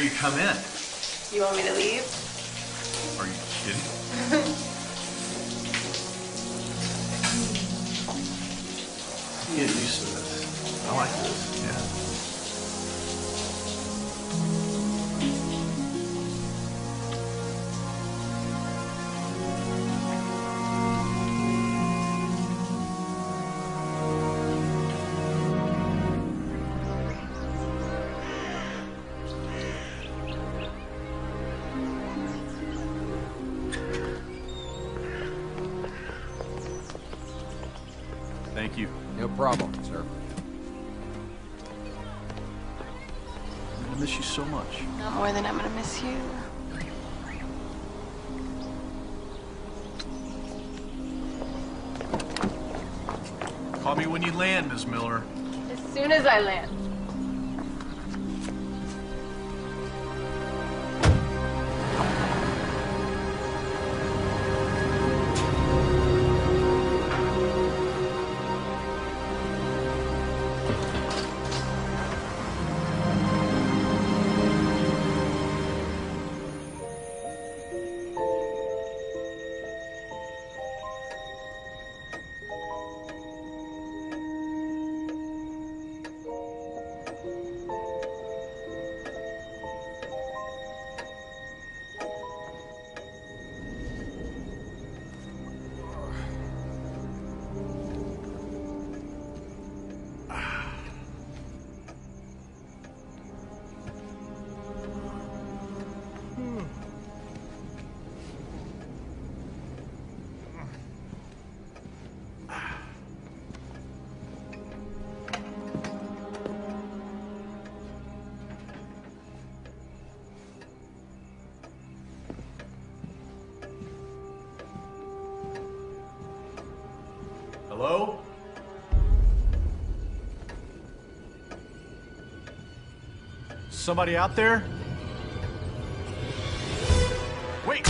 you come in. You want me to leave? Are you kidding? Get used to this. I like this, yeah. Thank you. No problem, sir. I'm gonna miss you so much. Not more than I'm gonna miss you. Call me when you land, Miss Miller. As soon as I land. Hello? Somebody out there? Wait!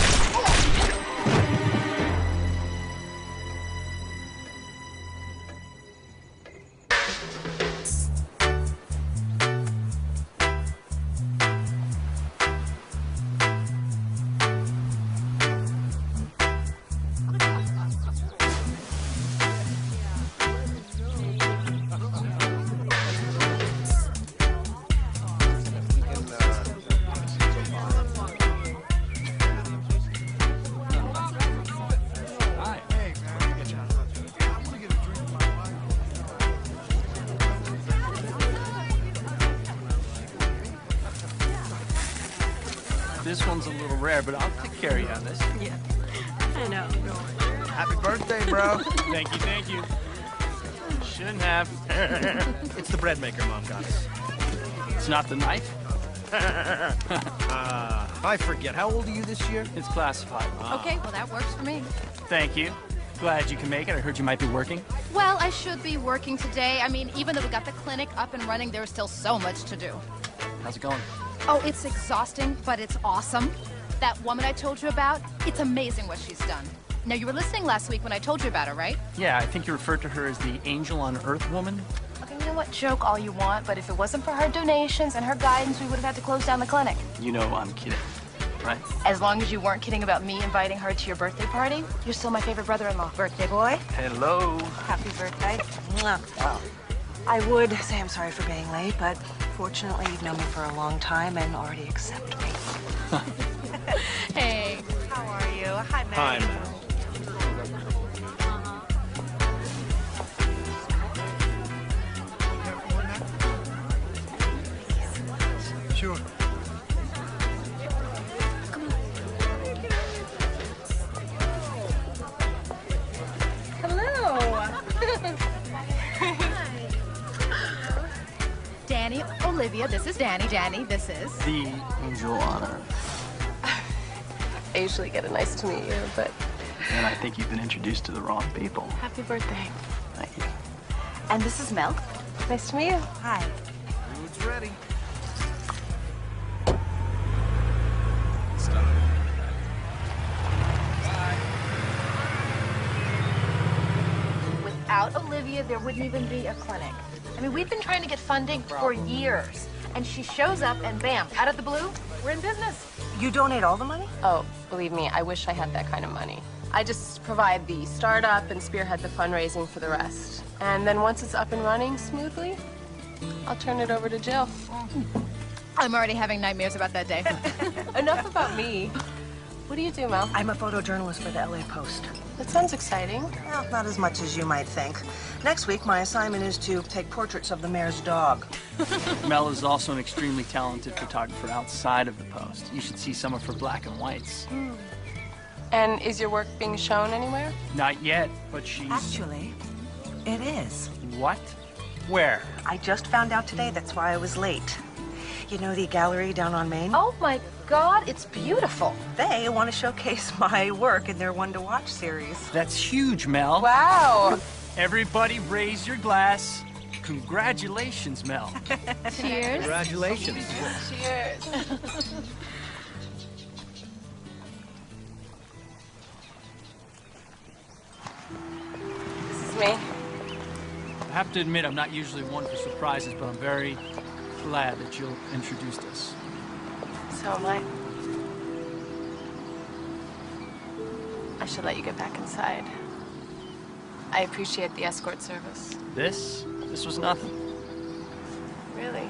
This one's a little rare, but I'll take care of you on this. Yeah, I know. Happy birthday, bro. Thank you, thank you. Shouldn't have. It's the bread maker Mom got us. It's not the knife. I forget. How old are you this year? It's classified. Okay, well, that works for me. Thank you. Glad you can make it. I heard you might be working. Well, I should be working today. I mean, even though we got the clinic up and running, there's still so much to do. How's it going? Oh, it's exhausting, but it's awesome. That woman I told you about, it's amazing what she's done. Now, you were listening last week when I told you about her, right? Yeah, I think you referred to her as the Angel on Earth woman. Okay, you know what? Joke all you want, but if it wasn't for her donations and her guidance, we would have had to close down the clinic. You know I'm kidding, right? As long as you weren't kidding about me inviting her to your birthday party, you're still my favorite brother-in-law. Birthday boy. Hello. Happy birthday. Mwah. I would say I'm sorry for being late, but fortunately you've known me for a long time and already accept me. Hey. How are you? Hi, Meg. Hi, Meg. Sure. Danny, Olivia, this is Danny. Danny, this is... The Angel on Earth. I usually get a nice to meet you, but And I think you've been introduced to the wrong people. happy birthday. Thank you. And this is Mel. Nice to meet you. Hi. Food's ready. Without Olivia, there wouldn't even be a clinic. I mean, we've been trying to get funding for years. And she shows up and bam, out of the blue, we're in business. You donate all the money? Oh, believe me, I wish I had that kind of money. I just provide the startup and spearhead the fundraising for the rest. And then once it's up and running smoothly, I'll turn it over to Jill. I'm already having nightmares about that day. Enough about me. What do you do, Mel? I'm a photojournalist for the LA Post. That sounds exciting. Well, not as much as you might think. Next week, my assignment is to take portraits of the mayor's dog. Mel is also an extremely talented photographer outside of the Post. You should see some of her black and whites. And is your work being shown anywhere? Not yet, but she's... Actually, it is. What? Where? I just found out today, that's why I was late. You know the gallery down on Main? Oh my God, it's beautiful. They want to showcase my work in their one-to-watch series. That's huge, Mel. Wow. Everybody raise your glass. Congratulations, Mel. Cheers. Congratulations. Cheers. This is me. I have to admit, I'm not usually one for surprises, but I'm very glad that Jill introduced us. So am I. I should let you get back inside. I appreciate the escort service. This was nothing. Really?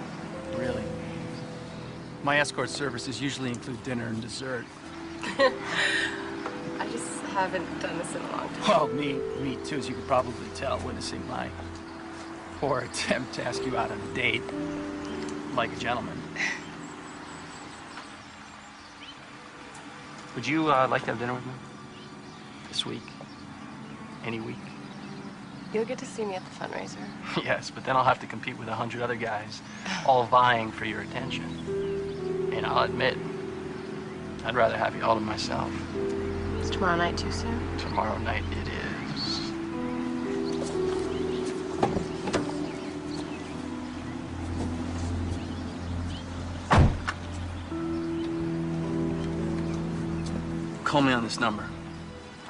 Really. My escort services usually include dinner and dessert. I just haven't done this in a long time. Well, me too, as you could probably tell, witnessing my poor attempt to ask you out on a date, like a gentleman. Would you like to have dinner with me? This week? Any week? You'll get to see me at the fundraiser. Yes, but then I'll have to compete with 100 other guys, all vying for your attention. And I'll admit, I'd rather have you all to myself. Is tomorrow night too soon? Tomorrow night it is. Call me on this number.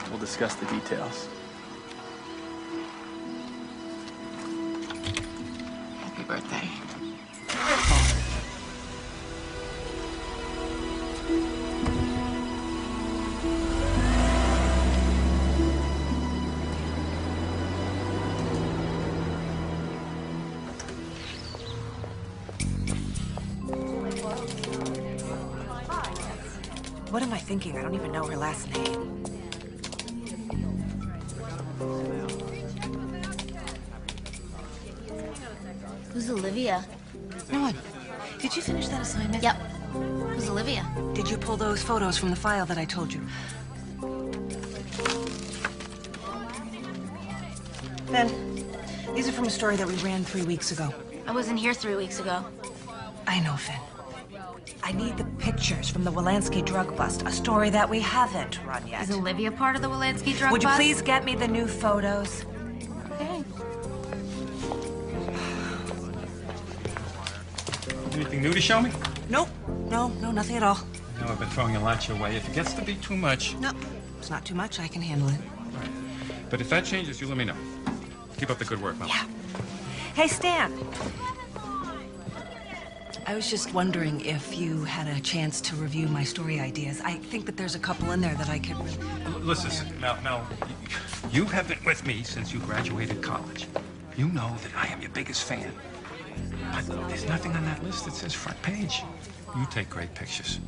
We'll discuss the details. Happy birthday. What am I thinking? I don't even know her last name. Who's Olivia? No one. Did you finish that assignment? Yep. Who's Olivia? Did you pull those photos from the file that I told you? Ben, these are from a story that we ran 3 weeks ago. I wasn't here 3 weeks ago. I know, Finn. I need the pictures from the Wolanski drug bust, a story that we haven't run yet. Is Olivia part of the Wolanski drug Would you bust? please get me the new photos? Okay. Anything new to show me? Nope. No, nothing at all. I know I've been throwing a lot your way. If it gets to be too much... No, it's not too much. I can handle it. All right. But if that changes, you let me know. Keep up the good work, Mel. Yeah. Hey, Stan. I was just wondering if you had a chance to review my story ideas. I think that there's a couple in there that I could really... Listen, Mel, you have been with me since you graduated college. You know that I am your biggest fan. But there's nothing on that list that says front page. You take great pictures.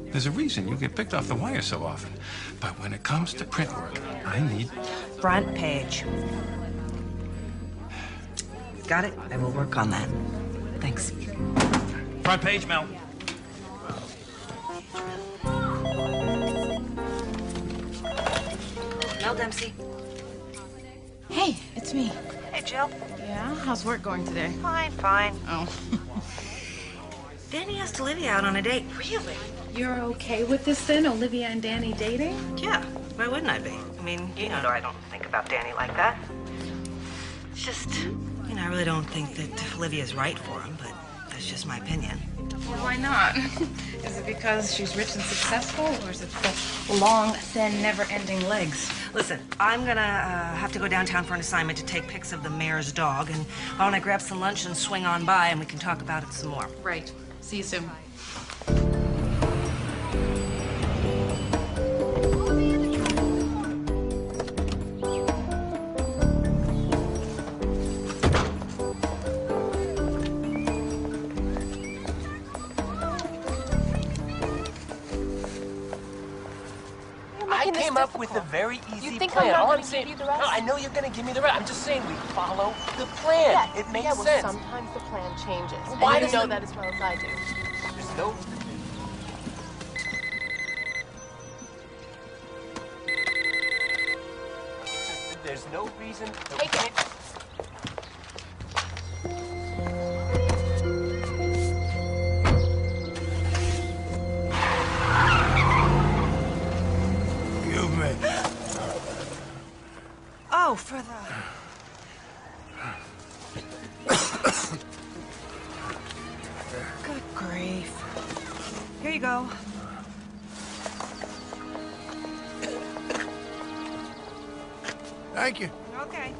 There's a reason you get picked off the wire so often. But when it comes to print work, I need... Front page. Got it? I will work on that. Thanks. Front page, Mel. Mel Dempsey. Hey, it's me. Hey, Jill. Yeah? How's work going today? Fine. Oh. Danny asked Olivia out on a date. Really? You're okay with this then, Olivia and Danny dating? Yeah. Why wouldn't I be? I mean, you know I don't think about Danny like that. It's just, I really don't think that Olivia's right for him, but that's That's just my opinion. Well, why not? Is it because she's rich and successful, or is it the long, thin, never-ending legs? Listen, I'm gonna have to go downtown for an assignment to take pics of the mayor's dog, and why don't I grab some lunch and swing on by and we can talk about it some more. Right. See you soon. I came up with a very easy You think plan. I'm not All gonna I'm saying, give you the rest? No, I know you're going to give me the rest. I'm just saying we follow the plan. Yes. It makes yeah, well, sense. sometimes the plan changes. Well, why and you know doesn't- that as well as I do. There's no... It's just, there's no reason... that we can't... Oh, for the... Good grief. Here you go. Thank you. Okay.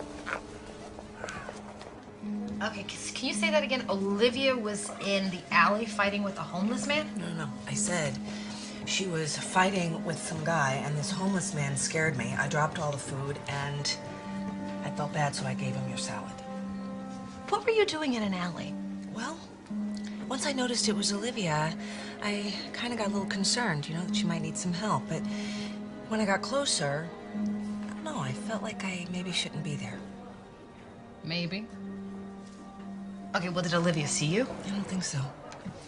Okay, can you say that again? Olivia was in the alley fighting with a homeless man? No. I said she was fighting with some guy, and this homeless man scared me. I dropped all the food, and I felt bad, so I gave him your salad. What were you doing in an alley? Well, once I noticed it was Olivia, I kind of got a little concerned, you know, that she might need some help. But when I got closer, I don't know, I felt like I maybe shouldn't be there. Maybe. Okay, well, did Olivia see you? I don't think so.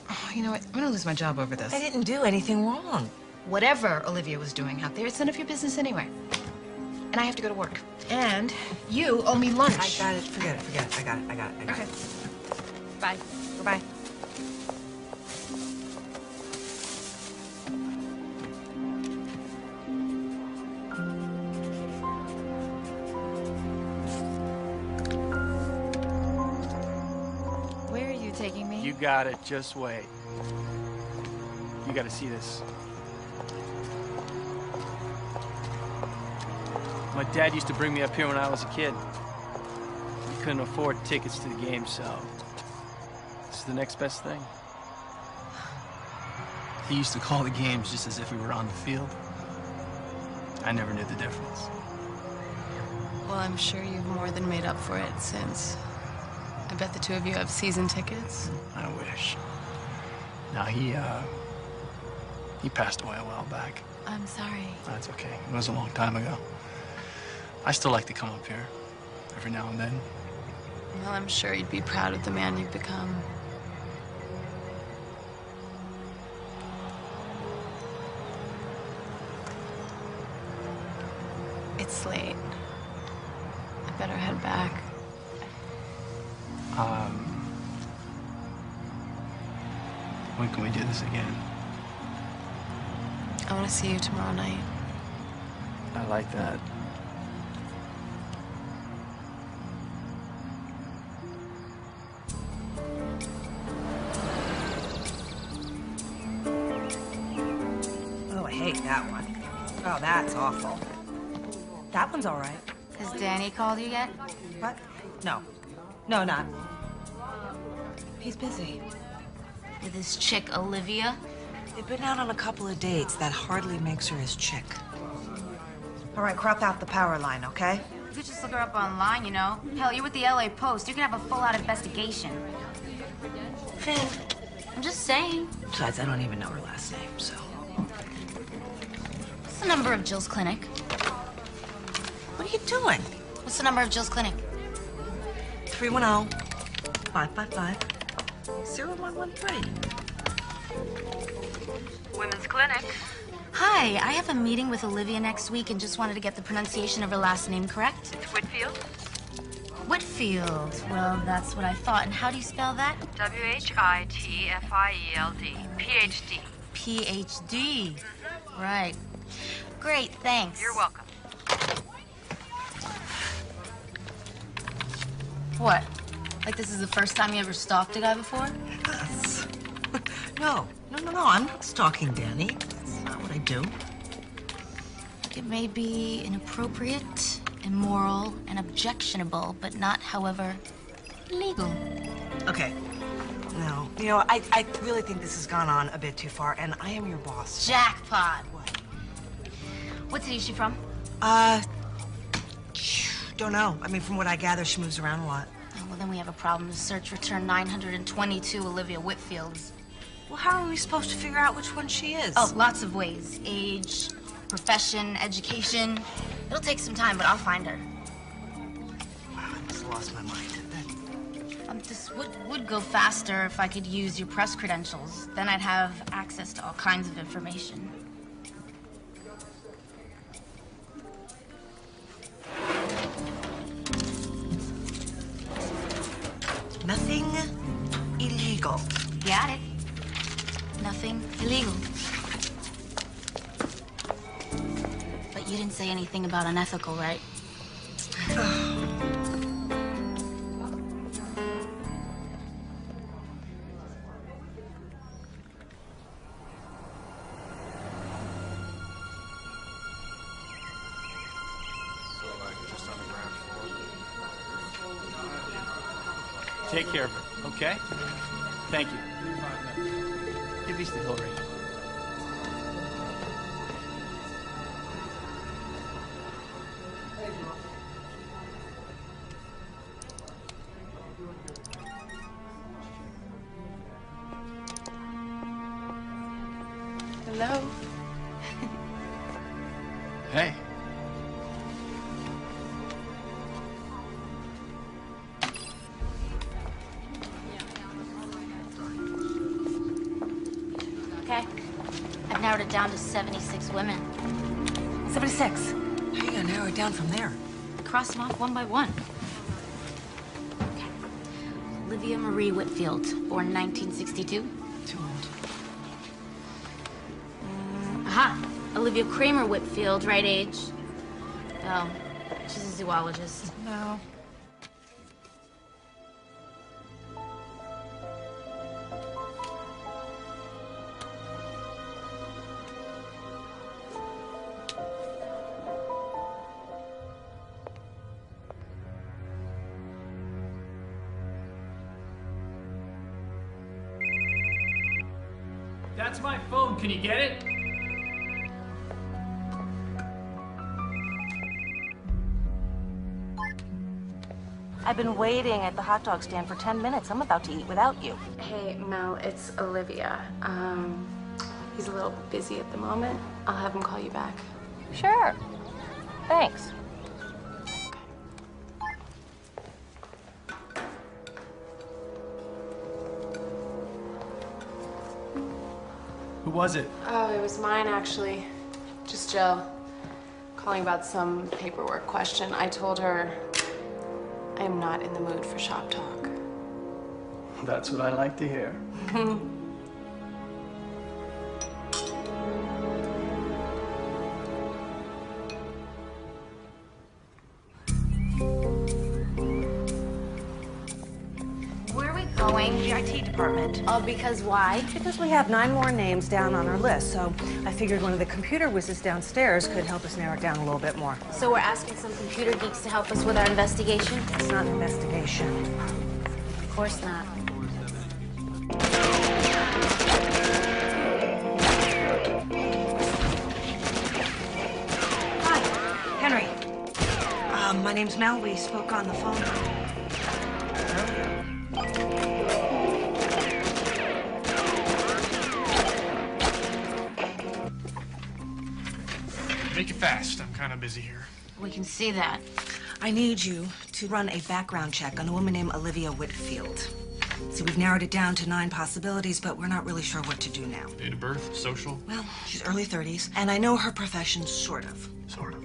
Oh, you know what? I'm gonna lose my job over this. I didn't do anything wrong. Whatever Olivia was doing out there, it's none of your business anyway. And I have to go to work. And you owe me lunch. I got it. Forget it. I got it. Okay. Bye. Bye-bye. Where are you taking me? You got it. Just wait. You got to see this. My dad used to bring me up here when I was a kid. We couldn't afford tickets to the game, so this is the next best thing. He used to call the games just as if we were on the field. I never knew the difference. Well, I'm sure you've more than made up for it since. I bet the two of you have season tickets. I wish. Now, he passed away a while back. I'm sorry. That's okay. It was a long time ago. I still like to come up here every now and then. Well, I'm sure you'd be proud of the man you've become. It's late. I better head back. When can we do this again? I want to see you tomorrow night. I like that. Oh, I hate that one. Oh, that's awful. That one's all right. Has Danny called you yet? What? No. No, not. He's busy. With his chick, Olivia? They've been out on a couple of dates. That hardly makes her his chick. All right, crop out the power line, okay? You could just look her up online, you know. Hell, you're with the LA Post. You can have a full-out investigation. Finn. I'm just saying. Besides, I don't even know her last name, so. What's the number of Jill's clinic? What are you doing? What's the number of Jill's clinic? 310-555-0113. Women's Clinic. Hi, I have a meeting with Olivia next week and just wanted to get the pronunciation of her last name correct. It's Whitfield. Whitfield. Well, that's what I thought. And how do you spell that? Whitfield. PhD. PhD. Right. Great, thanks. You're welcome. What? Like this is the first time you ever stalked a guy before? Yes. No, I'm not stalking Danny. That's not what I do. It may be inappropriate, immoral, and objectionable, but not, however, illegal. Okay. No, you know, I really think this has gone on a bit too far, and I am your boss. Jackpot. What city is she from? Don't know. I mean, from what I gather, she moves around a lot. Oh, well, then we have a problem. The search returned 922 Olivia Whitfields. Well, how are we supposed to figure out which one she is? Oh, lots of ways. Age, profession, education. It'll take some time, but I'll find her. Wow, I just lost my mind. This would go faster if I could use your press credentials. Then I'd have access to all kinds of information. Nothing illegal. Got it. Nothing illegal. But you didn't say anything about unethical, right? Take care of her, okay? Thank you. Give these to Hillary. Hello. Hey. Okay. I've narrowed it down to 76 women. 76. How are you gonna narrow it down from there? Cross them off one by one. Okay. Olivia Marie Whitfield, born 1962. Too old. Aha! Olivia Kramer Whitfield, right age. Oh, she's a zoologist. No. That's my phone. Can you get it? I've been waiting at the hot dog stand for 10 minutes. I'm about to eat without you. Hey, Mel, it's Olivia. He's a little busy at the moment. I'll have him call you back. Sure. Thanks. Who was it? Oh, it was mine, actually. Just Jill. Calling about some paperwork question. I told her I am not in the mood for shop talk. That's what I like to hear. Where are we going? The IT department. Oh, because why? Because we have 9 more names down on our list, so I figured one of the computer whizzes downstairs could help us narrow it down a little bit more. So we're asking some computer geeks to help us with our investigation? It's not an investigation. Of course not. Hi, Henry. My name's Mel. We spoke on the phone. Make it fast. I'm kind of busy here. We can see that. I need you to run a background check on a woman named Olivia Whitfield. So we've narrowed it down to 9 possibilities, but we're not really sure what to do now. Date of birth, social? Well, she's early 30s, and I know her profession, sort of. Sort of.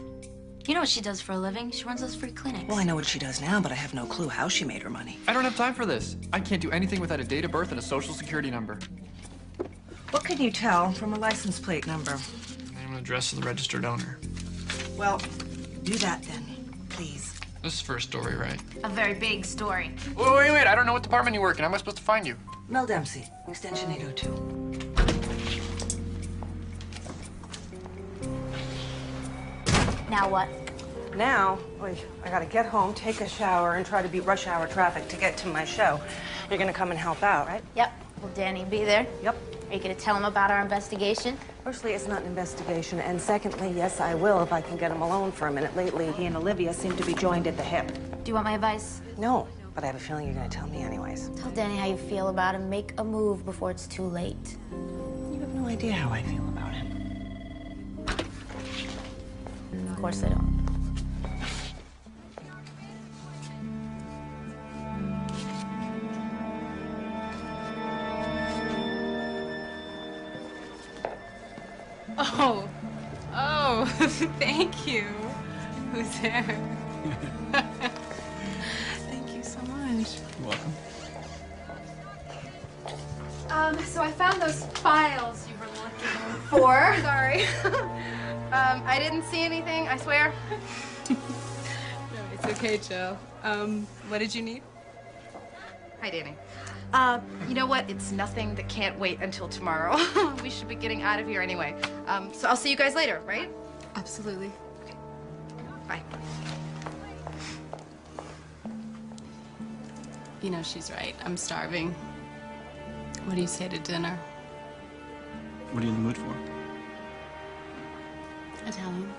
You know what she does for a living? She runs those free clinics. Well, I know what she does now, but I have no clue how she made her money. I don't have time for this. I can't do anything without a date of birth and a social security number. What can you tell from a license plate number? Name and address of the registered owner. Well, do that then, please. This is for a story, right? A very big story. Wait. I don't know what department you work in. How am I supposed to find you? Mel Dempsey, extension 802. Now what? Now, I gotta get home, take a shower, and try to beat rush hour traffic to get to my show. You're gonna come and help out, right? Yep. Will Danny be there? Yep. Are you gonna tell him about our investigation? Firstly, it's not an investigation, and secondly, yes, I will if I can get him alone for a minute. Lately, he and Olivia seem to be joined at the hip. Do you want my advice? No, but I have a feeling you're gonna tell me anyways. Tell Danny how you feel about him. Make a move before it's too late. You have no idea how I feel about him. Of course I don't. Oh, thank you. Who's there? Thank you so much. You're welcome. So I found those files you were looking for. Sorry. I didn't see anything, I swear. No, it's okay, Joe. What did you need? Hi, Danny. You know what? It's nothing that can't wait until tomorrow. We should be getting out of here anyway. So I'll see you guys later, right? Absolutely. Okay. Bye. You know, she's right. I'm starving. What do you say to dinner? What are you in the mood for? Italian.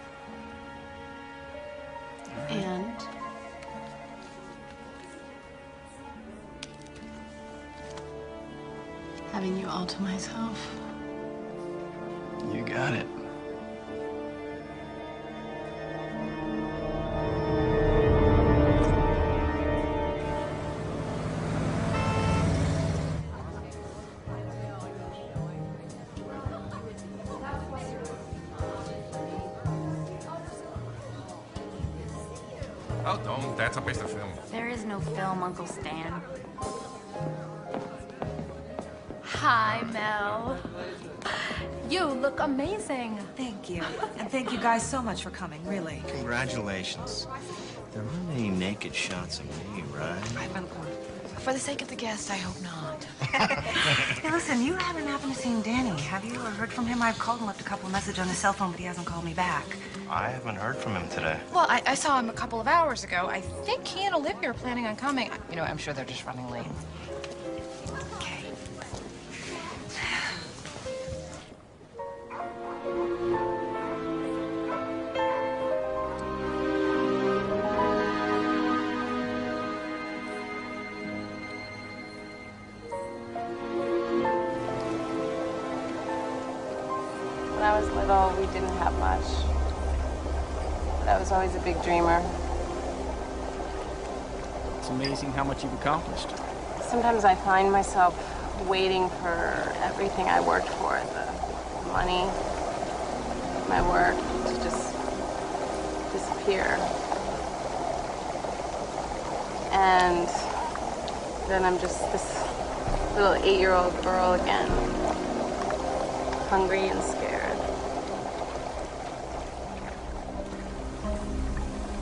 And having you all to myself. You got it. Oh, don't. That's a waste of film. There is no film, Uncle Stan. Hi, Mel. You look amazing. Thank you. And thank you guys so much for coming, really. Congratulations. There aren't any naked shots of me, right? For the sake of the guest, I hope not. Hey, listen, you haven't happened to seen Danny, have you? Or heard from him? I've called and left a couple of messages on his cell phone, but he hasn't called me back. I haven't heard from him today. Well, I saw him a couple of hours ago. I think he and Olivia are planning on coming. You know, I'm sure they're just running late. Okay. when I was little, we didn't have much. But I was always a big dreamer. It's amazing how much you've accomplished. Sometimes I find myself waiting for everything I worked for, the money, my work, to just disappear. And then I'm just this little 8-year-old girl again, hungry and scared.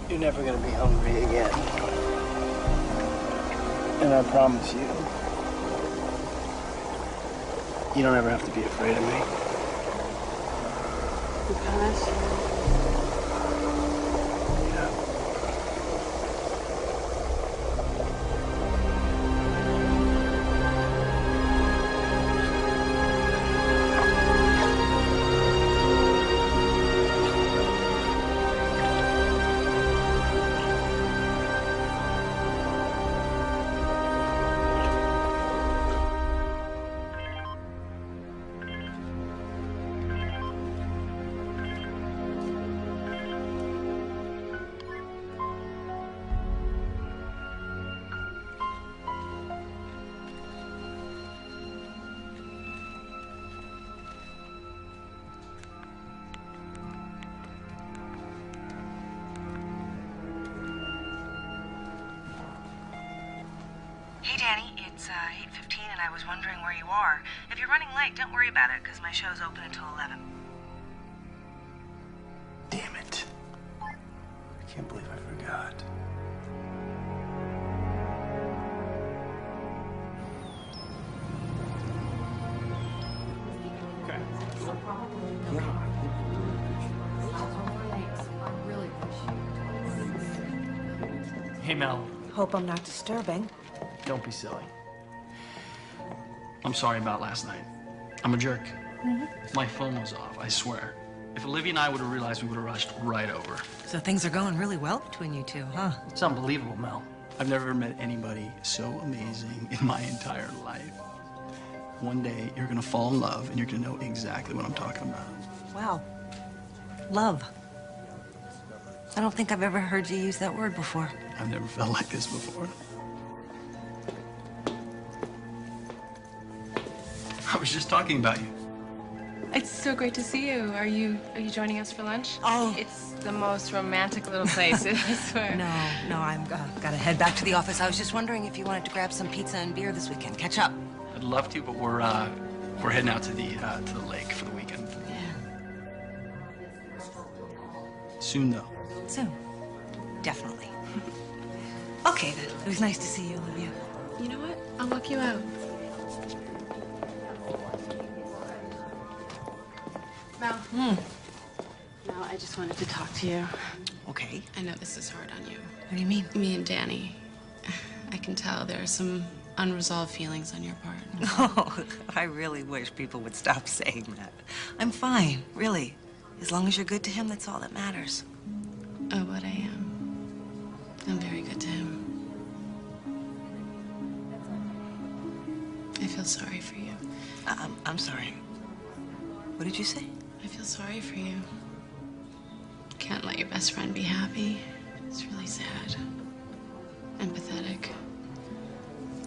You're never gonna be hungry again. And I promise you, you don't ever have to be afraid of me. You promise? Hey, Danny, it's 8:15 and I was wondering where you are. If you're running late, don't worry about it, because my show's open until 11. Damn it. I can't believe I forgot. Hey, Mel. Hope I'm not disturbing. Don't be silly. I'm sorry about last night. I'm a jerk. My phone was off, I swear. If Olivia and I would have realized, we would have rushed right over. So things are going really well between you two, huh? It's unbelievable, Mel. I've never met anybody so amazing in my entire life. One day, you're gonna fall in love, and you're gonna know exactly what I'm talking about. Wow. Love. I don't think I've ever heard you use that word before. I've never felt like this before. I was just talking about you. It's so great to see you. Are you joining us for lunch? Oh. It's the most romantic little place, I swear. No, I'm gotta head back to the office. I was just wondering if you wanted to grab some pizza and beer this weekend. Catch up. I'd love to, but we're heading out to the lake for the weekend. Soon, though. Soon. Definitely. Okay, then. It was nice to see you, Olivia. You know what? I'll walk you out. Mel. Mel, I just wanted to talk to you. Okay. I know this is hard on you. What do you mean? Me and Danny. I can tell there are some unresolved feelings on your part. Oh, I really wish people would stop saying that. I'm fine, really. As long as you're good to him, that's all that matters. Oh, but I am. I'm very good to him. I feel sorry for you. I'm sorry. What did you say? I feel sorry for you. Can't let your best friend be happy. It's really sad. Empathetic.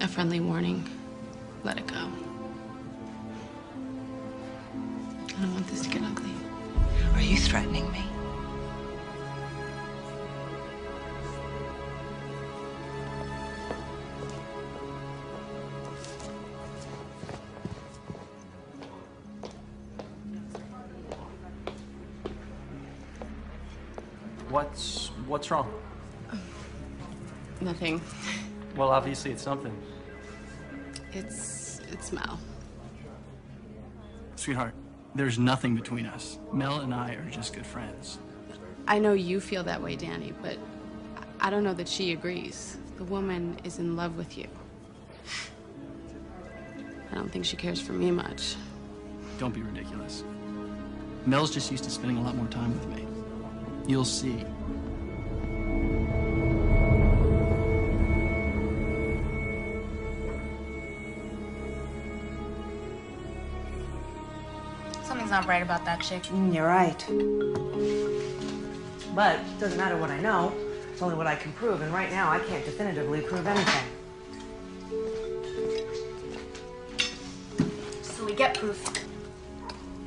A friendly warning. Let it go. I don't want this to get ugly. Are you threatening me? What's wrong? Nothing. Well, obviously it's something. It's Mel. Sweetheart, there's nothing between us. Mel and I are just good friends. I know you feel that way, Danny, but I don't know that she agrees. The woman is in love with you. I don't think she cares for me much. Don't be ridiculous. Mel's just used to spending a lot more time with me. You'll see. Something's not right about that chick. You're right. But it doesn't matter what I know. It's only what I can prove, and right now I can't definitively prove anything. So we get proof.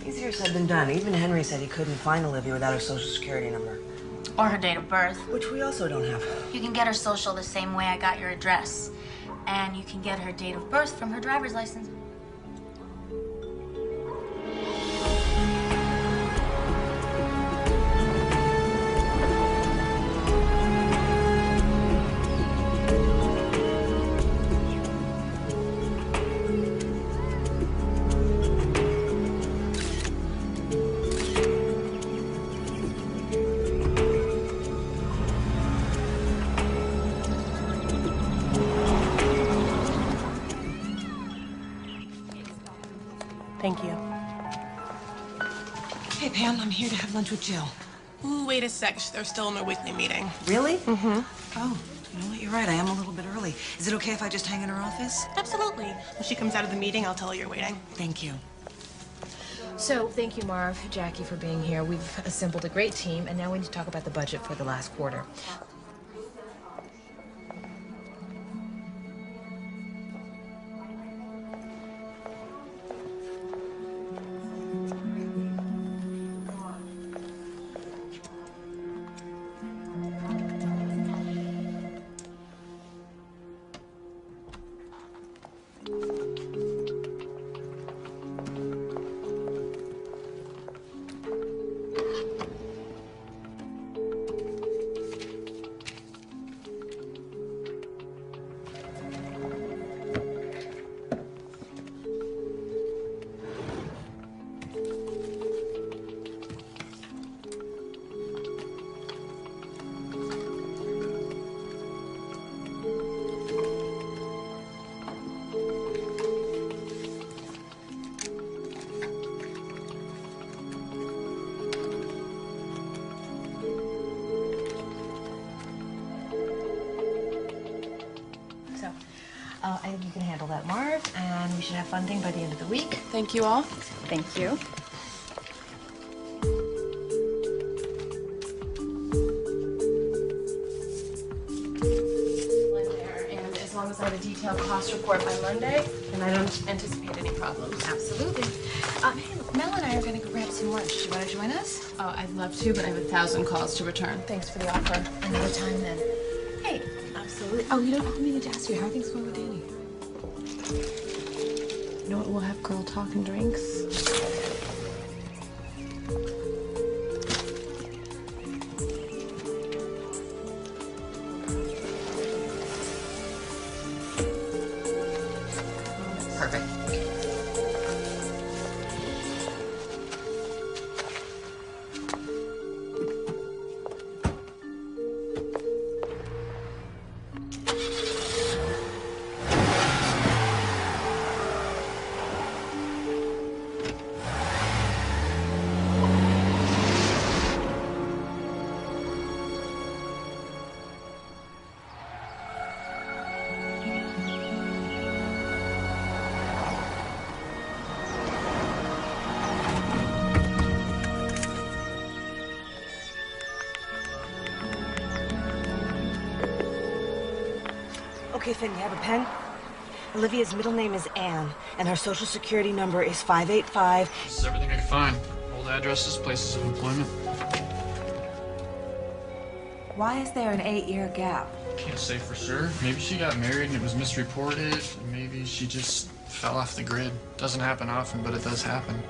Easier said than done. Even Henry said he couldn't find Olivia without her social security number. Or her date of birth. Which we also don't have. You can get her social the same way I got your address. And you can get her date of birth from her driver's license. Thank you. Hey, Pam, I'm here to have lunch with Jill. Wait a sec. They're still in their weekly meeting. Really? Mm-hmm. Oh, you know what? You're right. I am a little bit early. Is it okay if I just hang in her office? Absolutely. When she comes out of the meeting, I'll tell her you're waiting. Thank you. So, thank you, Marv, Jackie, for being here. We've assembled a great team, and now we need to talk about the budget for the last quarter. I think you can handle that, Marv, and we should have funding by the end of the week. Thank you all. Thank you. And as long as I have a detailed cost report by Monday, then I don't anticipate any problems. Absolutely. Hey, look, Mel and I are going to go grab some lunch. Do you want to join us? Oh, I'd love to, but I have 1,000 calls to return. Thanks for the offer. Another time then. Hey, absolutely. Oh, you know, I mean to ask you, how are things going with Danny? You know what? We'll have girl talk and drinks. Perfect. Okay, Finn, you have a pen? Olivia's middle name is Anne, and her social security number is 585. This is everything I can find. Old addresses, places of employment. Why is there an 8-year gap? Can't say for sure. Maybe she got married and it was misreported. Maybe she just fell off the grid. Doesn't happen often, but it does happen.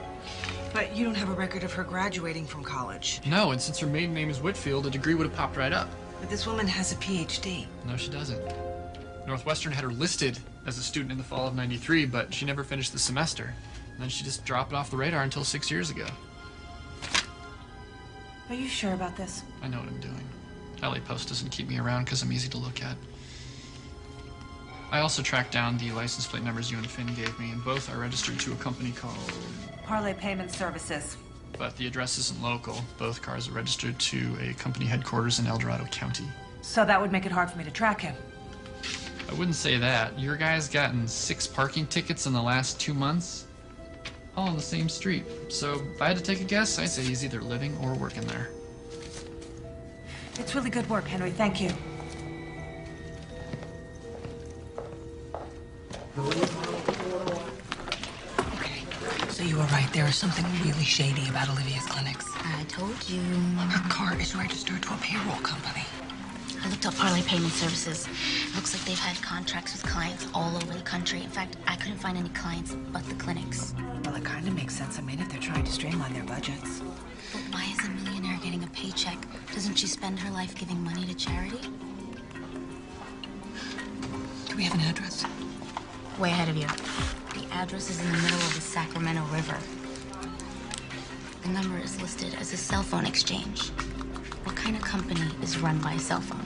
But you don't have a record of her graduating from college. No, and since her maiden name is Whitfield, a degree would have popped right up. But this woman has a PhD. No, she doesn't. Northwestern had her listed as a student in the fall of '93, but she never finished the semester. And then she just dropped off the radar until 6 years ago. Are you sure about this? I know what I'm doing. LA Post doesn't keep me around because I'm easy to look at. I also tracked down the license plate numbers you and Finn gave me, and both are registered to a company called Parlay Payment Services. But the address isn't local. Both cars are registered to a company headquarters in El Dorado County. So that would make it hard for me to track him. I wouldn't say that. Your guy's gotten 6 parking tickets in the last 2 months, all on the same street. So if I had to take a guess, I'd say he's either living or working there. It's really good work, Henry. Thank you. Okay, so you were right. There is something really shady about Olivia's clinics. I told you. Her car is registered to a payroll company. I looked up Parlay Payment Services. It looks like they've had contracts with clients all over the country. In fact, I couldn't find any clients but the clinics. Well, it kind of makes sense. I mean, if they're trying to streamline their budgets. But why is a millionaire getting a paycheck? Doesn't she spend her life giving money to charity? Do we have an address? Way ahead of you. The address is in the middle of the Sacramento River. The number is listed as a cell phone exchange. What kind of company is run by a cell phone?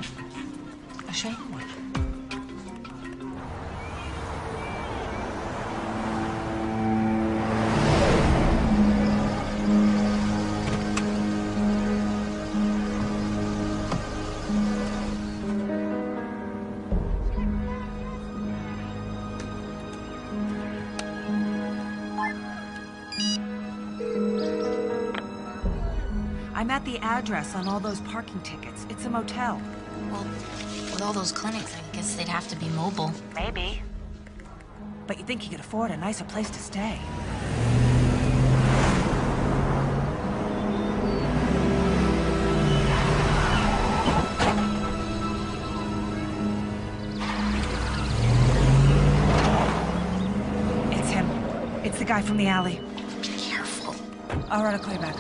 A shady one. I'm at the address on all those parking tickets. It's a motel. Well, with all those clinics, I guess they'd have to be mobile. Maybe. But you think you could afford a nicer place to stay? It's him. It's the guy from the alley. Be careful. All right, I'll call you back.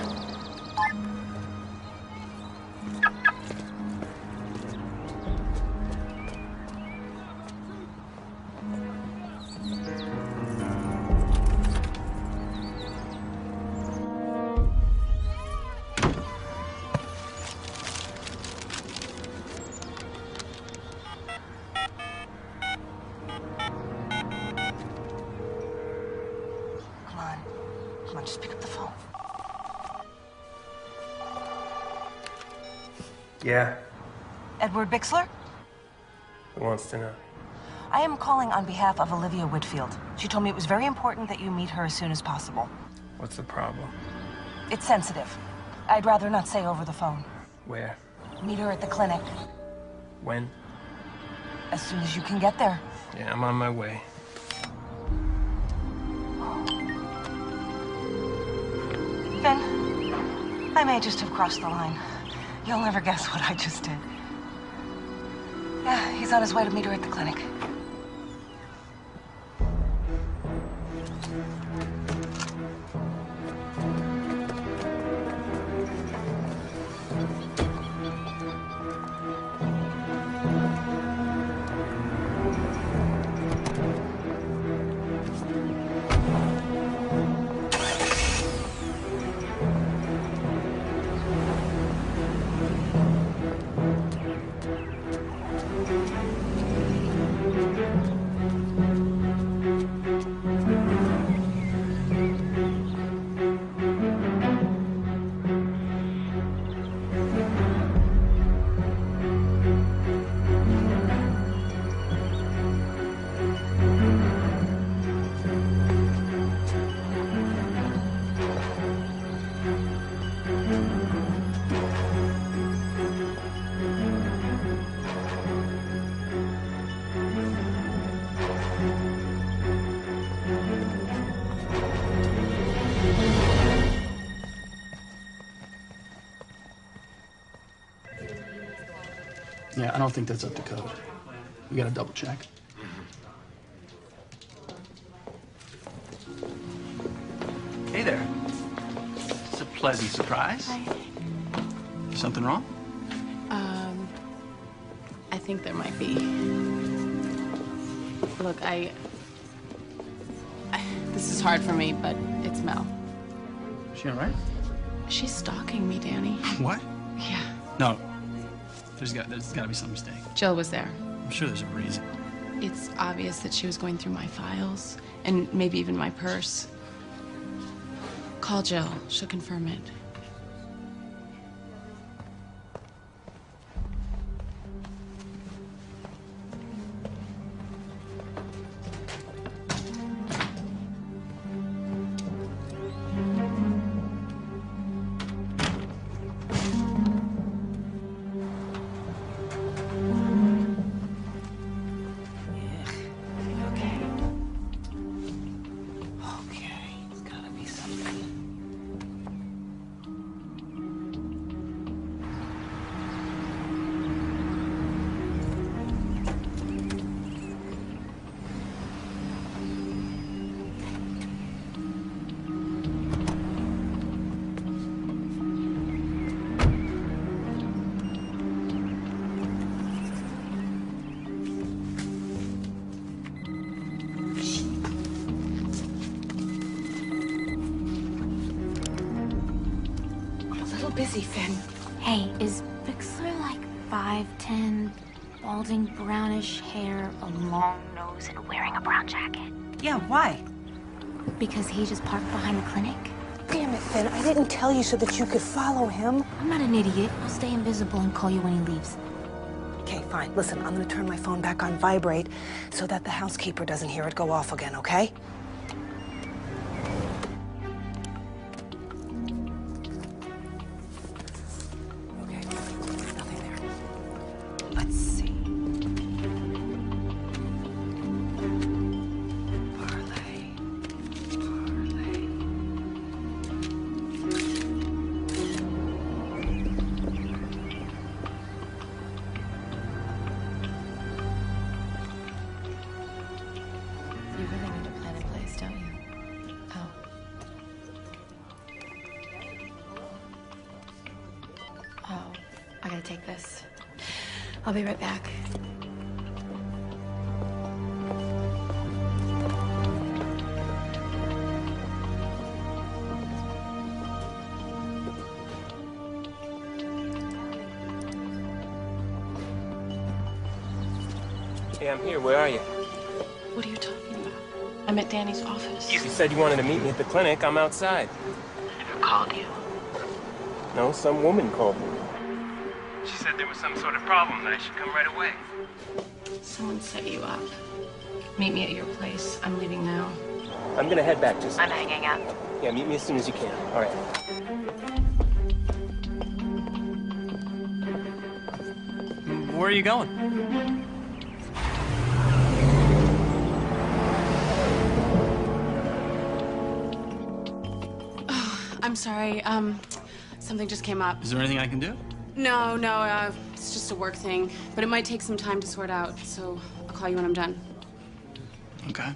Come on, just pick up the phone. Yeah. Edward Bixler? Who wants to know? I am calling on behalf of Olivia Whitfield. She told me it was very important that you meet her as soon as possible. What's the problem? It's sensitive. I'd rather not say over the phone. Where? Meet her at the clinic. When? As soon as you can get there. Yeah, I'm on my way. Finn, I may just have crossed the line. You'll never guess what I just did. Yeah, he's on his way to meet her at the clinic. Yeah, I don't think that's up to code. We gotta double check. Hey there. It's a pleasant surprise. Hi. Something wrong? I think there might be. Look, this is hard for me, but it's Mel. Is she all right? She's stalking me, Danny. What? Yeah. No. There's got to be some mistake. Jill was there. I'm sure there's a reason. It's obvious that she was going through my files, and maybe even my purse. Call Jill. She'll confirm it. Busy, Finn. Hey, is Bixler like 5'10", balding brownish hair, a long nose, and wearing a brown jacket? Yeah, why? Because he just parked behind the clinic. Damn it, Finn. I didn't tell you so that you could follow him. I'm not an idiot. I'll stay invisible and call you when he leaves. Okay, fine. Listen, I'm gonna turn my phone back on vibrate so that the housekeeper doesn't hear it go off again, okay? You really need a plan in place, don't you? Oh. Oh, I gotta take this. I'll be right back. Hey, I'm here. Where are you? What are you talking about? I'm at Danny's office. You said you wanted to meet me at the clinic. I'm outside. I never called you. No, some woman called me. She said there was some sort of problem, that I should come right away. Someone set you up. Meet me at your place. I'm leaving now. I'm gonna head back, just... I'm hanging out. Yeah, meet me as soon as you can. All right. Where are you going? I'm sorry. Something just came up. Is there anything I can do? No, it's just a work thing. But it might take some time to sort out, so I'll call you when I'm done. Okay.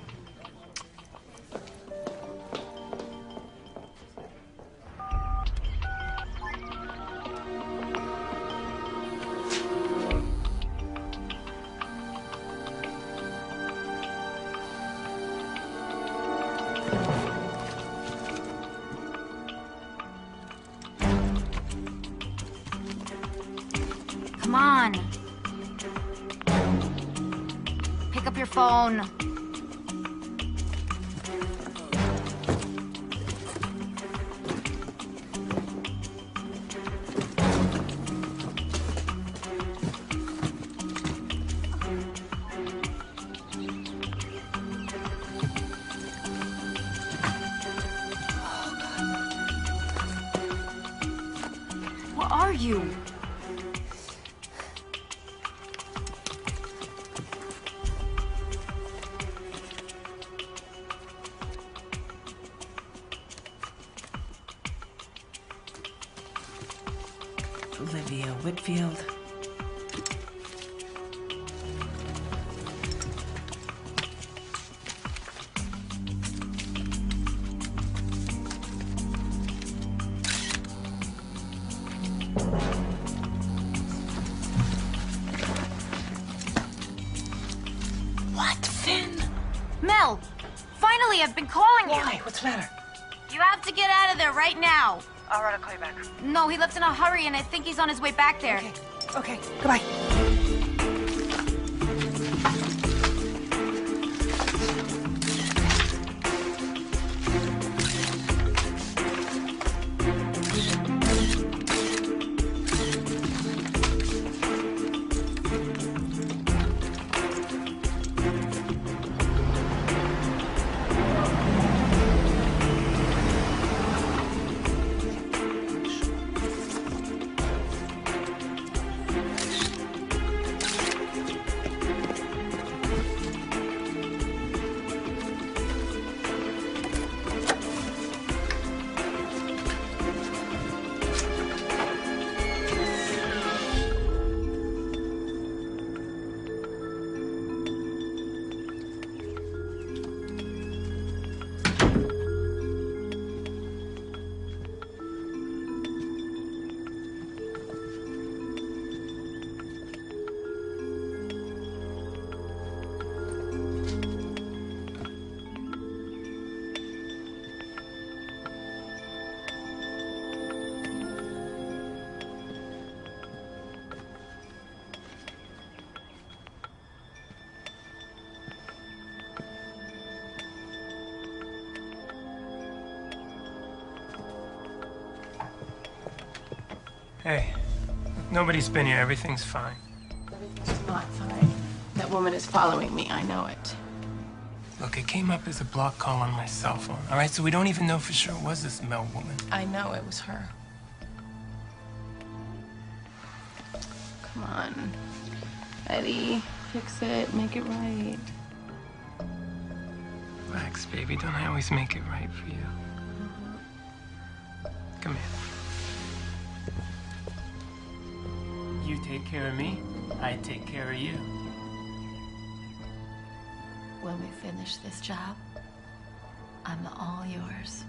Come on. Pick up your phone. Where are you? Olivia Whitfield. What, Finn? Mel, finally, I've been calling you. Why? What's the matter? You have to get out of there right now. All right, I'll call you back. No, he left in a hurry, and I think he's on his way back there. Okay, goodbye. Hey, nobody's been here. Everything's fine. Everything's not fine. That woman is following me. I know it. Look, it came up as a block call on my cell phone, all right? So we don't even know for sure it was this Mel woman. I know it was her. Come on. Eddie, fix it. Make it right. Relax, baby. Don't I always make it right for you? Come here. You take care of me, I take care of you. When we finish this job, I'm all yours.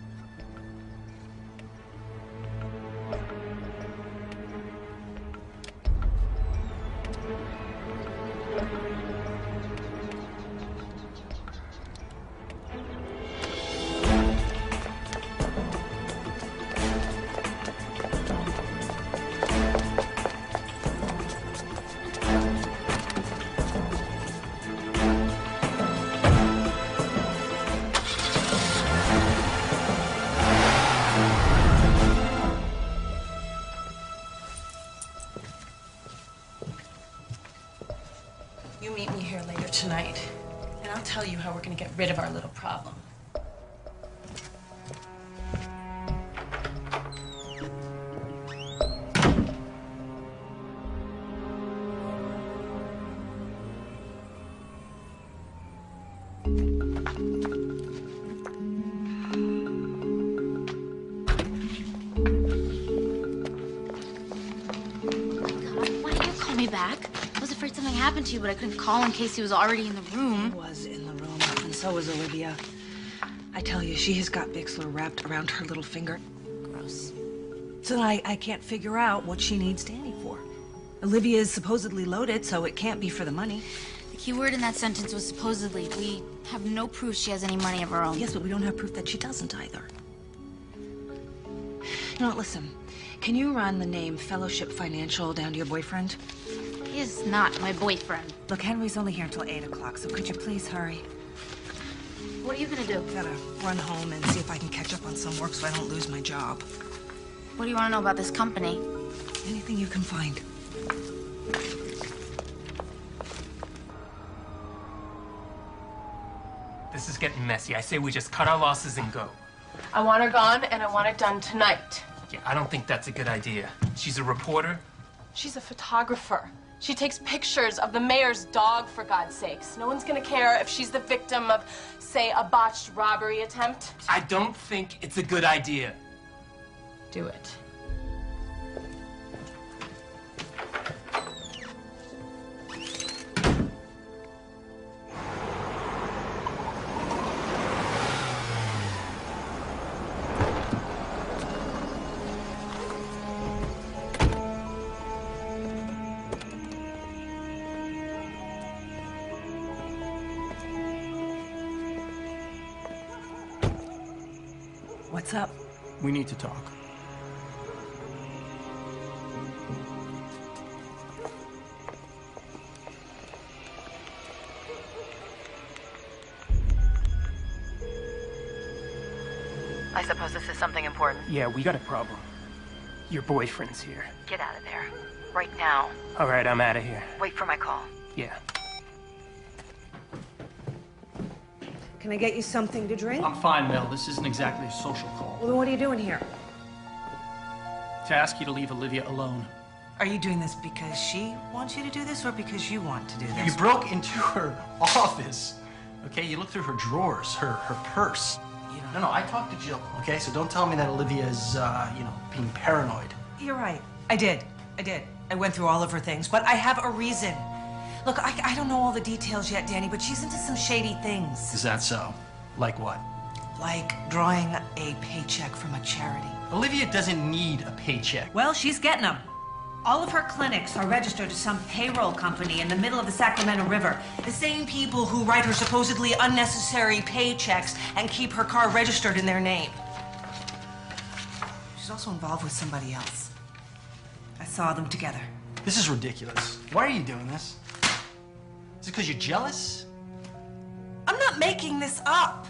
You meet me here later tonight, and I'll tell you how we're gonna get rid of our little problem. Back. I was afraid something happened to you, but I couldn't call in case he was already in the room. He was in the room, and so was Olivia. I tell you, she has got Bixler wrapped around her little finger. Gross. So I can't figure out what she needs Danny for. Olivia is supposedly loaded, so it can't be for the money. The key word in that sentence was supposedly. We have no proof she has any money of her own. Yes, but we don't have proof that she doesn't either. You know what, listen. Can you run the name Fellowship Financial down to your boyfriend? He is not my boyfriend. Look, Henry's only here until 8 o'clock, so could you please hurry? What are you gonna do? Gotta run home and see if I can catch up on some work so I don't lose my job. What do you want to know about this company? Anything you can find. This is getting messy. I say we just cut our losses and go. I want her gone, and I want it done tonight. Yeah, I don't think that's a good idea. She's a reporter. She's a photographer. She takes pictures of the mayor's dog, for God's sakes. No one's gonna care if she's the victim of, say, a botched robbery attempt. I don't think it's a good idea. Do it. What's up? We need to talk. I suppose this is something important. Yeah, we got a problem. Your boyfriend's here. Get out of there. Right now. All right, I'm out of here. Wait for my call. Yeah. Can I get you something to drink? I'm fine, Mel. This isn't exactly a social call. Well, then what are you doing here? To ask you to leave Olivia alone. Are you doing this because she wants you to do this or because you want to do this? You broke into her office, okay? You looked through her drawers, her purse. No, I talked to Jill, okay? So don't tell me that Olivia is, being paranoid. You're right. I did. I went through all of her things, but I have a reason. Look, I don't know all the details yet, Danny, but she's into some shady things. Is that so? Like what? Like drawing a paycheck from a charity. Olivia doesn't need a paycheck. Well, she's getting them. All of her clinics are registered to some payroll company in the middle of the Sacramento River. The same people who write her supposedly unnecessary paychecks and keep her car registered in their name. She's also involved with somebody else. I saw them together. This is ridiculous. Why are you doing this? Is it because you're jealous? I'm not making this up.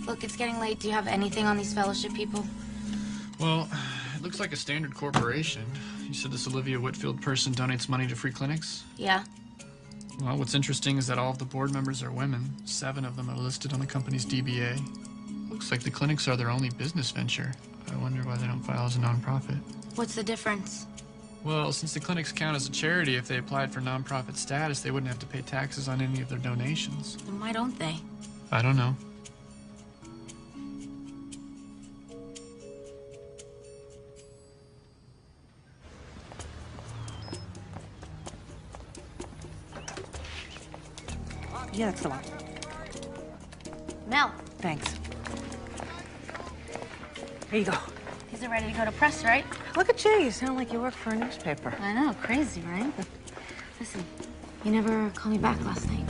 Look, it's getting late. Do you have anything on these fellowship people? Well, it looks like a standard corporation. You said this Olivia Whitfield person donates money to free clinics? Yeah. Well, what's interesting is that all of the board members are women. 7 of them are listed on the company's DBA. Looks like the clinics are their only business venture. I wonder why they don't file as a nonprofit. What's the difference? Well, since the clinics count as a charity, if they applied for nonprofit status, they wouldn't have to pay taxes on any of their donations. Then why don't they? I don't know. Yeah, that's the one. Mel, Thanks. Here you go. these are ready to go to press, right? Look at you. You sound like you work for a newspaper. I know, crazy, right? Listen, you never called me back last night.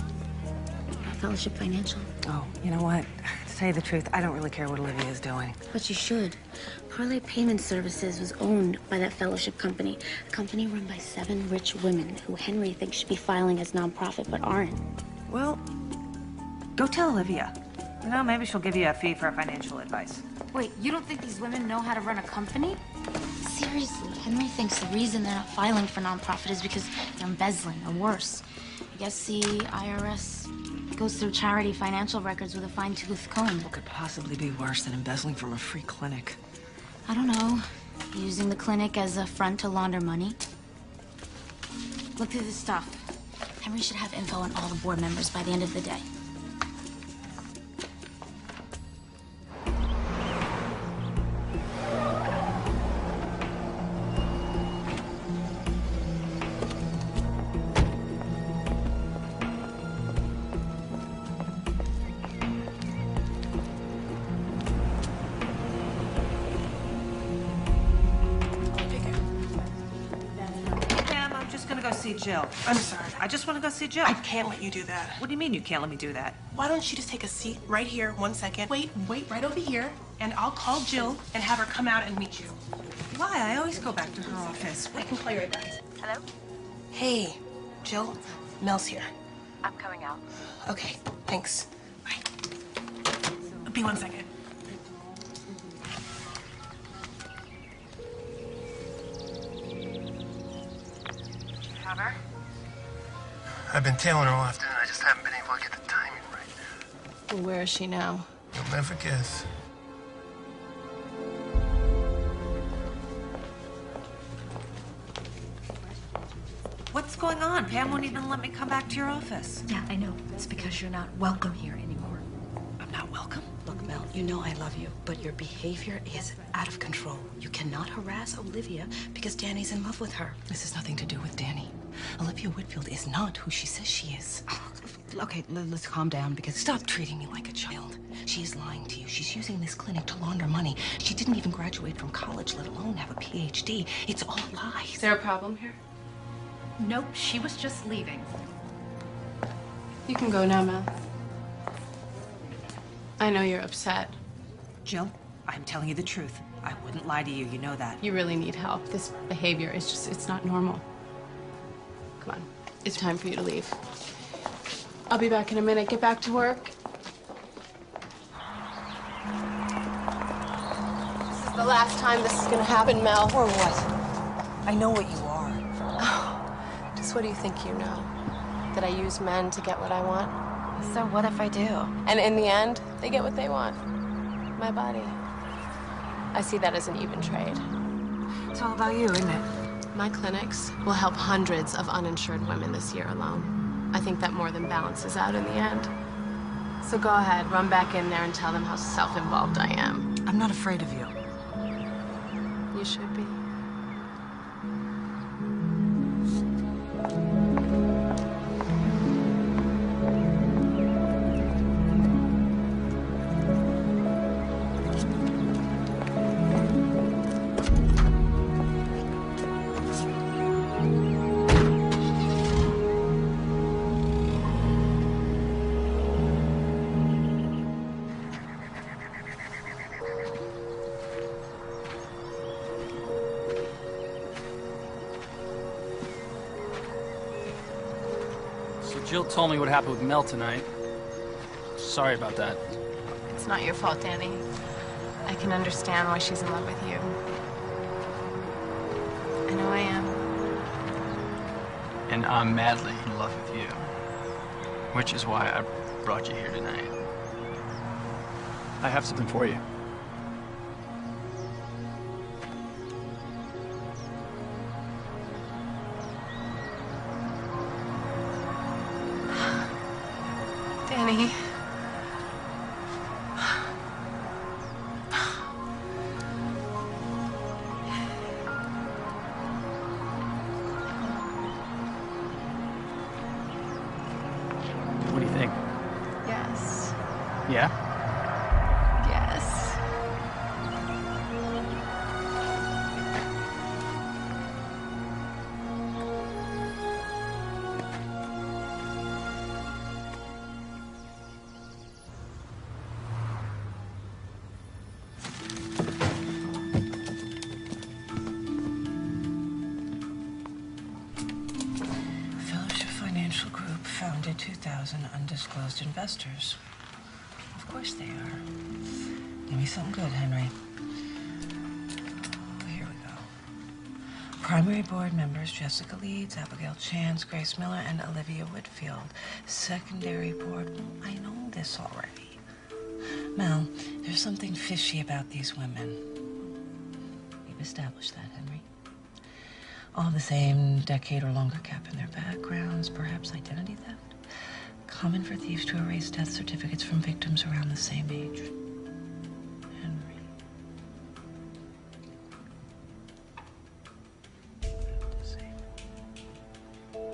About Fellowship Financial. Oh, you know what? To tell you the truth, I don't really care what Olivia is doing. But you should. Parlay Payment Services was owned by that fellowship company. A company run by 7 rich women who Henry thinks should be filing as nonprofit but aren't. Well, go tell Olivia. You know, maybe she'll give you a fee for financial advice. Wait, you don't think these women know how to run a company? Seriously, Henry thinks the reason they're not filing for nonprofit is because they're embezzling or worse. I guess the IRS goes through charity financial records with a fine-tooth comb. What could possibly be worse than embezzling from a free clinic? I don't know. Using the clinic as a front to launder money. Look through this stuff. Henry should have info on all the board members by the end of the day. Jill. I'm sorry. I just want to go see Jill. I can't let you do that. What do you mean you can't let me do that? Why don't you just take a seat right here, 1 second? Wait right over here, and I'll call Jill and have her come out and meet you. Why? I always go back to her office. I can call you right back. Hello? Hey, Jill, Mel's here. I'm coming out. Okay, thanks. Bye. Be 1 second. Have her? I've been tailing her often, and I just haven't been able to get the timing right. Well, where is she now? You'll never guess. What's going on? Pam won't even let me come back to your office. Yeah, I know. It's because you're not welcome here anymore. I'm not welcome? Look, Mel, you know I love you, but your behavior is out of control. You cannot harass Olivia because Danny's in love with her. This has nothing to do with Danny. Olivia Whitfield is not who she says she is. Okay, let's calm down because stop treating me like a child. She is lying to you. She's using this clinic to launder money. She didn't even graduate from college, let alone have a PhD. It's all lies. Is there a problem here? Nope, she was just leaving. You can go now, Mel. I know you're upset. Jill, I'm telling you the truth. I wouldn't lie to you, you know that. You really need help. This behavior is just, it's not normal. Come on, it's time for you to leave. I'll be back in a minute. Get back to work. This is the last time this is gonna happen, Mel. Or what? I know what you are. Just what do you think you know? That I use men to get what I want? So what if I do? And in the end, they get what they want. My body. I see that as an even trade. It's all about you, isn't it? My clinics will help hundreds of uninsured women this year alone. I think that more than balances out in the end. So go ahead, run back in there and tell them how self-involved I am. I'm not afraid of you. You should be. Jill told me what happened with Mel tonight. Sorry about that. It's not your fault, Danny. I can understand why she's in love with you. I know I am. And I'm madly in love with you. Which is why I brought you here tonight. I have something for you. Danny. What do you think? Yes. Yeah? Yes. Fellowship Financial Group founded 2,000 undisclosed investors. Of course they are. Give me something good, Henry. Here we go. Primary board members, Jessica Leeds, Abigail Chance, Grace Miller, and Olivia Whitfield. Secondary board, well, I know this already. Mel, there's something fishy about these women. We've established that, Henry. All the same decade or longer gap in their backgrounds, perhaps identity theft. Common for thieves to erase death certificates from victims around the same age. Henry.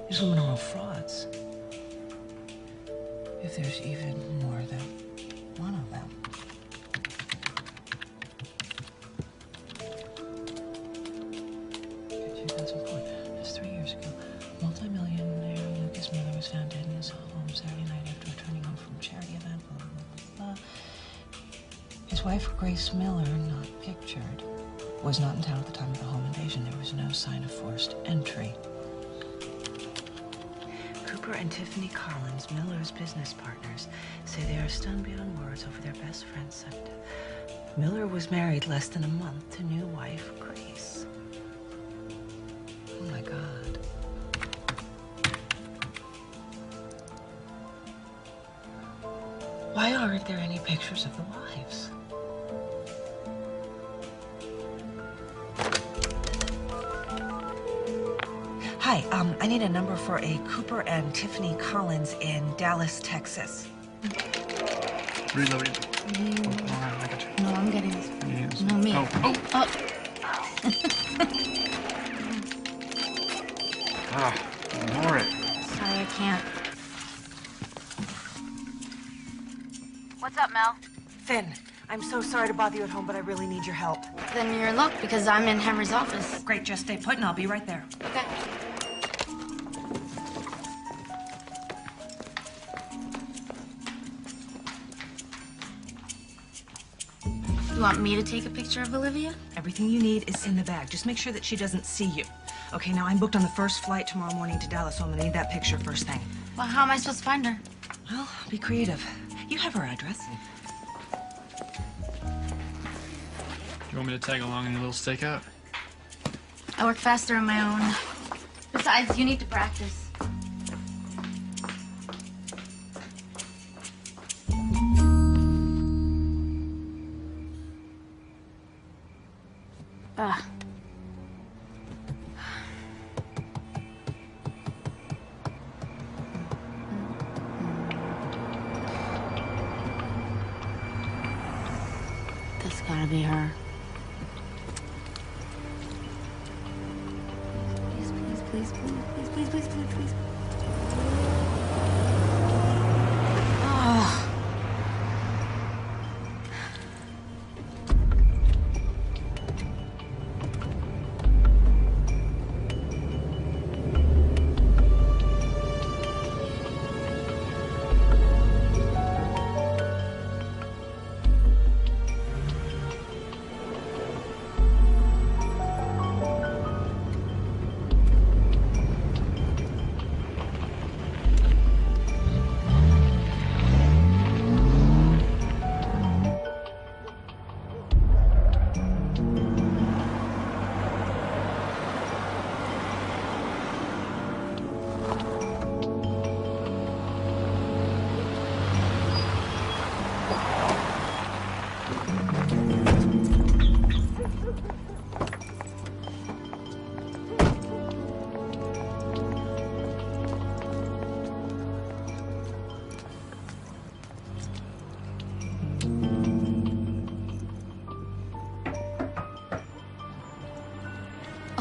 These women are all frauds. If there's even more than one of them. Okay, 2004. Just 3 years ago. Multi-millionaire Lucas Miller was found dead in his home Saturday night after returning home from a charity event. Blah, blah, blah, blah. His wife, Grace Miller, not pictured, was not in town at the time of the home invasion. There was no sign of forced entry. Cooper and Tiffany Collins, Miller's business partners, say they are stunned beyond words over their best friend's sudden death. Miller was married less than a month to new wife, Grace. Oh, my God. Why aren't there any pictures of the wives? Hi, I need a number for a Cooper and Tiffany Collins in Dallas, Texas. Reloading. I got you. No, I'm getting this. Yes. No, me. Oh. Ignore it. Sorry, I can't. What's up, Mel? Finn, I'm so sorry to bother you at home, but I really need your help. Then you're in luck because I'm in Henry's office. Great, just stay put and I'll be right there. Okay. You want me to take a picture of Olivia? Everything you need is in the bag. Just make sure that she doesn't see you. Okay, now I'm booked on the first flight tomorrow morning to Dallas, so I'm gonna need that picture first thing. Well, how am I supposed to find her? Well, be creative. You have her address. You want me to tag along in your little stakeout? I work faster on my own. Besides, you need to practice. Ugh. That's gotta be her. Please, please, please, please, please, please, please, please, please. Oh.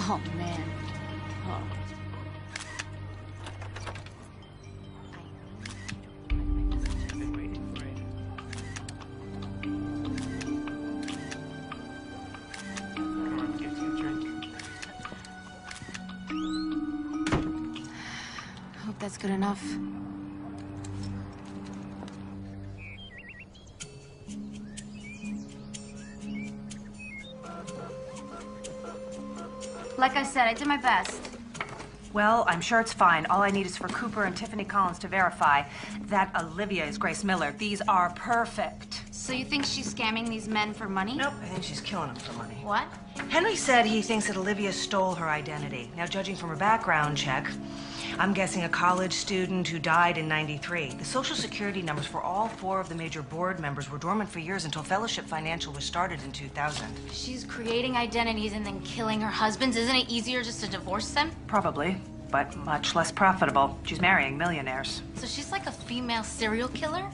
Oh, man. Oh. Hope that's good enough. Like I said, I did my best. Well, I'm sure it's fine. All I need is for Cooper and Tiffany Collins to verify that Olivia is Grace Miller. These are perfect. So you think she's scamming these men for money? Nope, I think she's killing them for money. What? Henry said he thinks that Olivia stole her identity. Now, judging from her background check, I'm guessing a college student who died in '93. The social security numbers for all 4 of the major board members were dormant for years until Fellowship Financial was started in 2000. She's creating identities and then killing her husbands. Isn't it easier just to divorce them? Probably, but much less profitable. She's marrying millionaires. So she's like a female serial killer?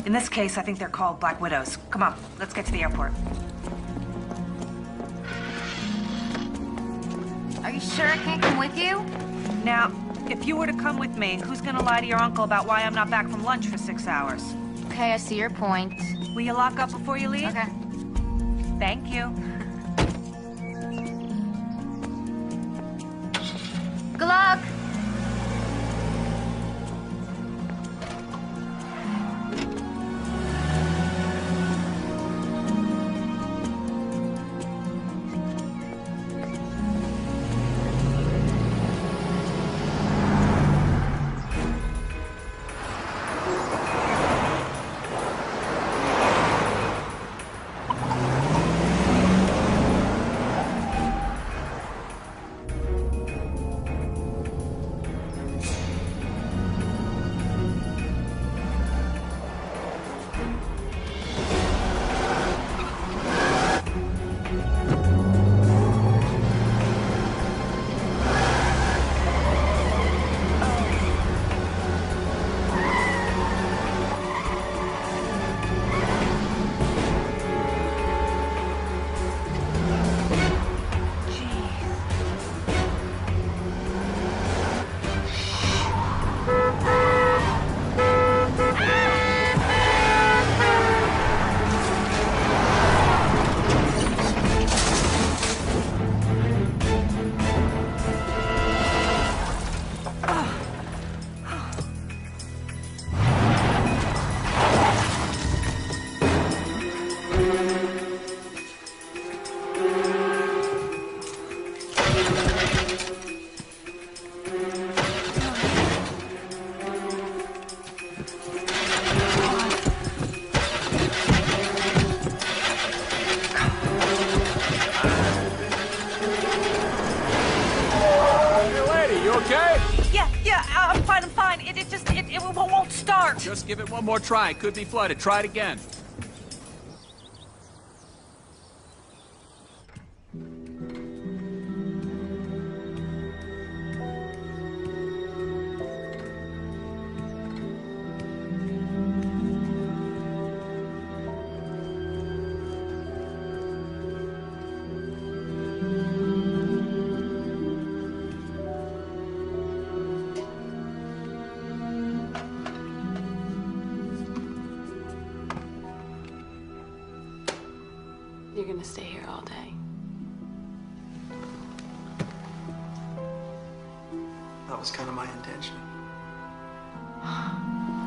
In this case, I think they're called Black Widows. Come on, let's get to the airport. Are you sure I can't come with you? Now, if you were to come with me, who's gonna lie to your uncle about why I'm not back from lunch for 6 hours? Okay, I see your point. Will you lock up before you leave? Okay. Thank you. Good luck! It won't start. Just give it one more try. It could be flooded. Try it again. You're gonna stay here all day. That was kind of my intention.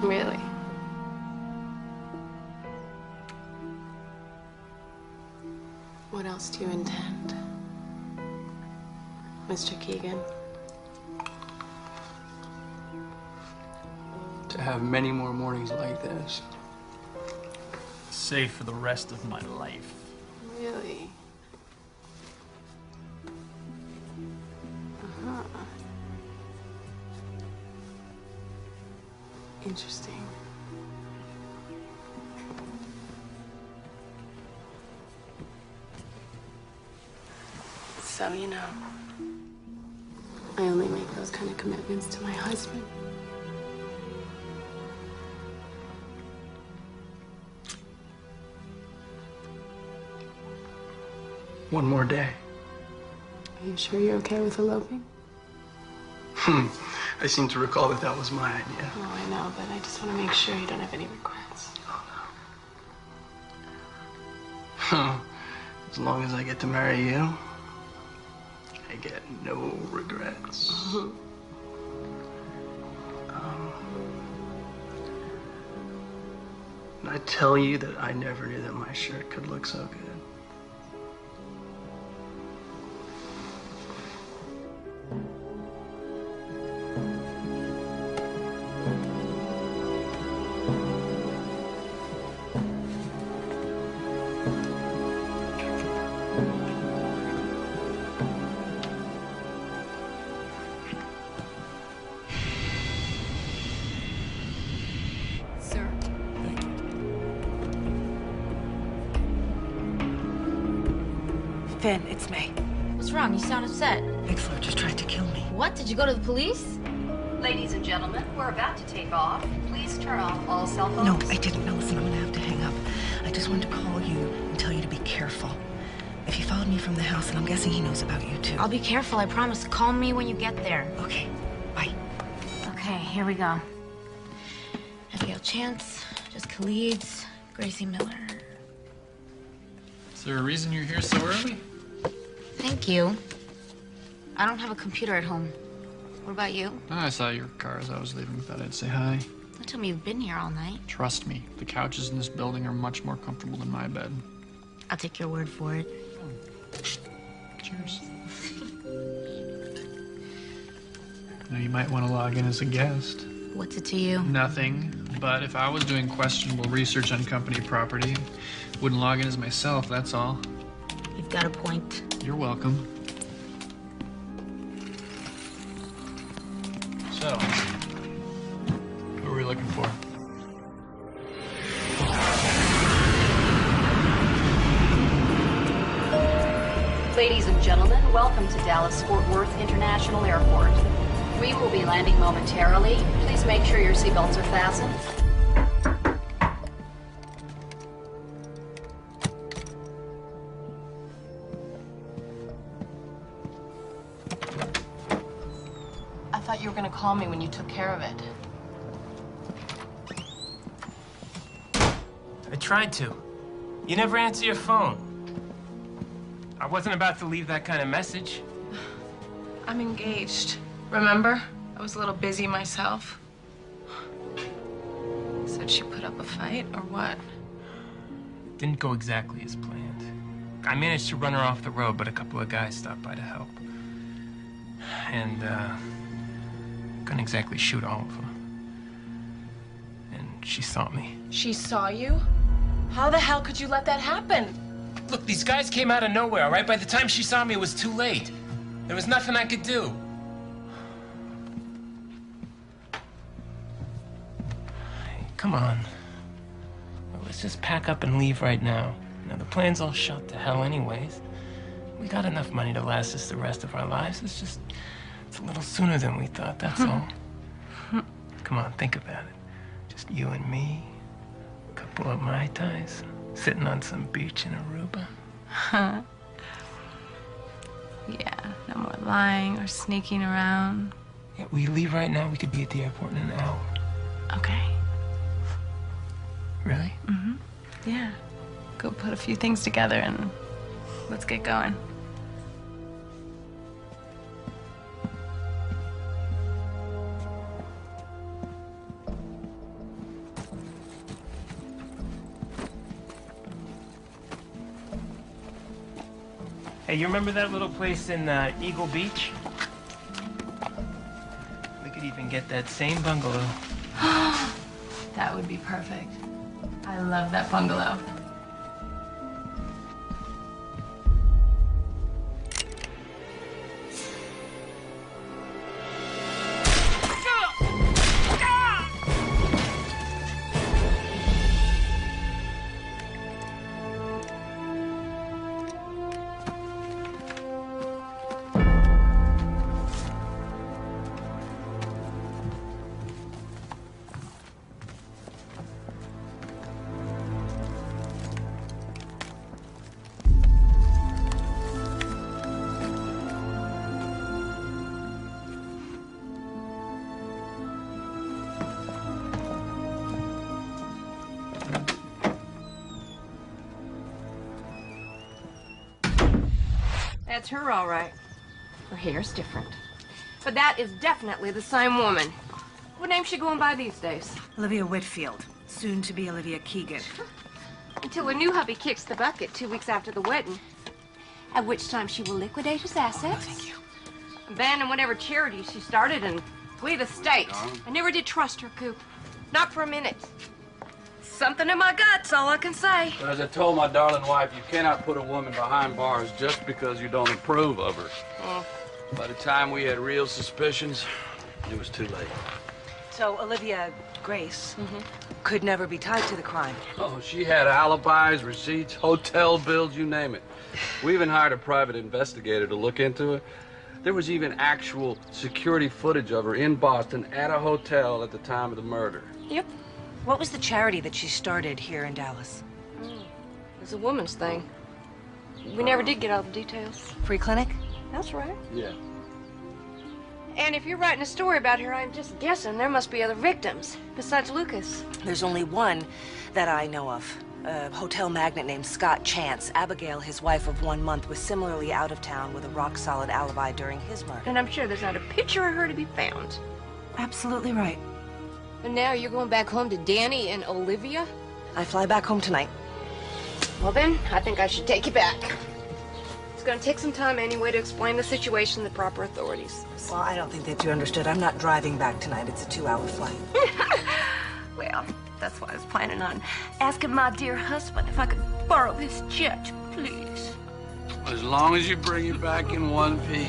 Really? What else do you intend, Mr. Keegan? To have many more mornings like this. Safe for the rest of my life. Really? Uh-huh. Interesting. So, you know, I only make those kind of commitments to my husband. One more day. Are you sure you're okay with eloping? I seem to recall that that was my idea. Oh, I know, but I just want to make sure you don't have any regrets. As long as I get to marry you, I get no regrets. And I tell you that I never knew that my shirt could look so good. Finn, it's me. What's wrong? You sound upset. Bigfoot just tried to kill me. What? Did you go to the police? Ladies and gentlemen, we're about to take off. Please turn off all cell phones. No, I didn't. No, listen, I'm gonna have to hang up. I just wanted to call you and tell you to be careful. If he followed me from the house, and I'm guessing he knows about you too. I'll be careful, I promise. Call me when you get there. Okay, bye. Okay, here we go. Abigail Chance, just Khalid's, Gracie Miller. Is there a reason you're here so early? Thank you. I don't have a computer at home. What about you? I saw your car as I was leaving. Thought I'd say hi. Don't tell me you've been here all night. Trust me, the couches in this building are much more comfortable than my bed. I'll take your word for it. Cheers. Now you might want to log in as a guest. What's it to you? Nothing. But if I was doing questionable research on company property, wouldn't log in as myself, that's all. You've got a point. You're welcome. So, who are we looking for? Ladies and gentlemen, welcome to Dallas-Fort Worth International Airport. We will be landing momentarily. Please make sure your seatbelts are fastened. I thought you were gonna call me when you took care of it. I tried to. You never answer your phone. I wasn't about to leave that kind of message. I'm engaged. Remember? I was a little busy myself. Said she put up a fight, or what? Didn't go exactly as planned. I managed to run her off the road, but a couple of guys stopped by to help. And, couldn't exactly shoot all of them. And she saw me. She saw you? How the hell could you let that happen? Look, these guys came out of nowhere, all right? By the time she saw me, it was too late. There was nothing I could do. Come on. Well, let's just pack up and leave right now. Now, the plan's all shot to hell anyways. We got enough money to last us the rest of our lives. It's a little sooner than we thought, that's all. Come on, think about it. Just you and me, a couple of Mai Tais, sitting on some beach in Aruba. Huh? Yeah, no more lying or sneaking around. Yeah, we leave right now, we could be at the airport in an hour. Okay. Really? Mm-hmm. Yeah. Go put a few things together and let's get going. Hey, you remember that little place in Eagle Beach? We could even get that same bungalow. That would be perfect. I love that bungalow. That's her, all right. Her hair's different. But that is definitely the same woman. What name's she going by these days? Olivia Whitfield, soon to be Olivia Keegan. Until her new hubby kicks the bucket 2 weeks after the wedding. At which time she will liquidate his assets. Thank you. Abandon whatever charity she started and flee the state. I never did trust her, Coop. Not for a minute. Something in my guts, all I can say. But as I told my darling wife, you cannot put a woman behind bars just because you don't approve of her. By the time we had real suspicions, it was too late. So Olivia Grace could never be tied to the crime. Oh, she had alibis, receipts, hotel bills, you name it. We even hired a private investigator to look into it. There was even actual security footage of her in Boston at a hotel at the time of the murder. Yep. What was the charity that she started here in Dallas? It's a woman's thing. We never did get all the details. Free clinic? That's right. Yeah. And if you're writing a story about her, I'm just guessing there must be other victims besides Lucas. There's only one that I know of. A hotel magnate named Scott Chance. Abigail, his wife of 1 month, was similarly out of town with a rock-solid alibi during his murder. And I'm sure there's not a picture of her to be found. Absolutely right. And now you're going back home to Danny and Olivia? I fly back home tonight. Well then, I think I should take you back. It's gonna take some time anyway to explain the situation to the proper authorities. Well, I don't think that you understood. I'm not driving back tonight. It's a 2-hour flight. Well, that's why I was planning on asking my dear husband if I could borrow his jet, please. As long as you bring it back in one piece.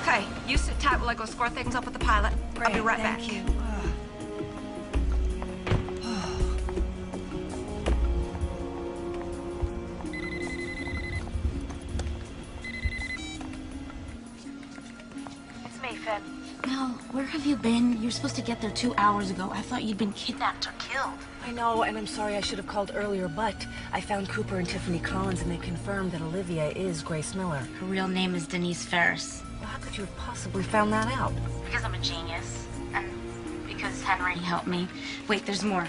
Okay, you sit tight while I go square things up with the pilot. I'll be right back. Thank you. It's me, Finn. Mel, where have you been? You're supposed to get there 2 hours ago. I thought you'd been kidnapped or killed. I know, and I'm sorry I should have called earlier, but I found Cooper and Tiffany Collins, and they confirmed that Olivia is Grace Miller. Her real name is Denise Ferris. Well, how could you have possibly found that out? Because I'm a genius. And because Henry helped me. Wait, there's more.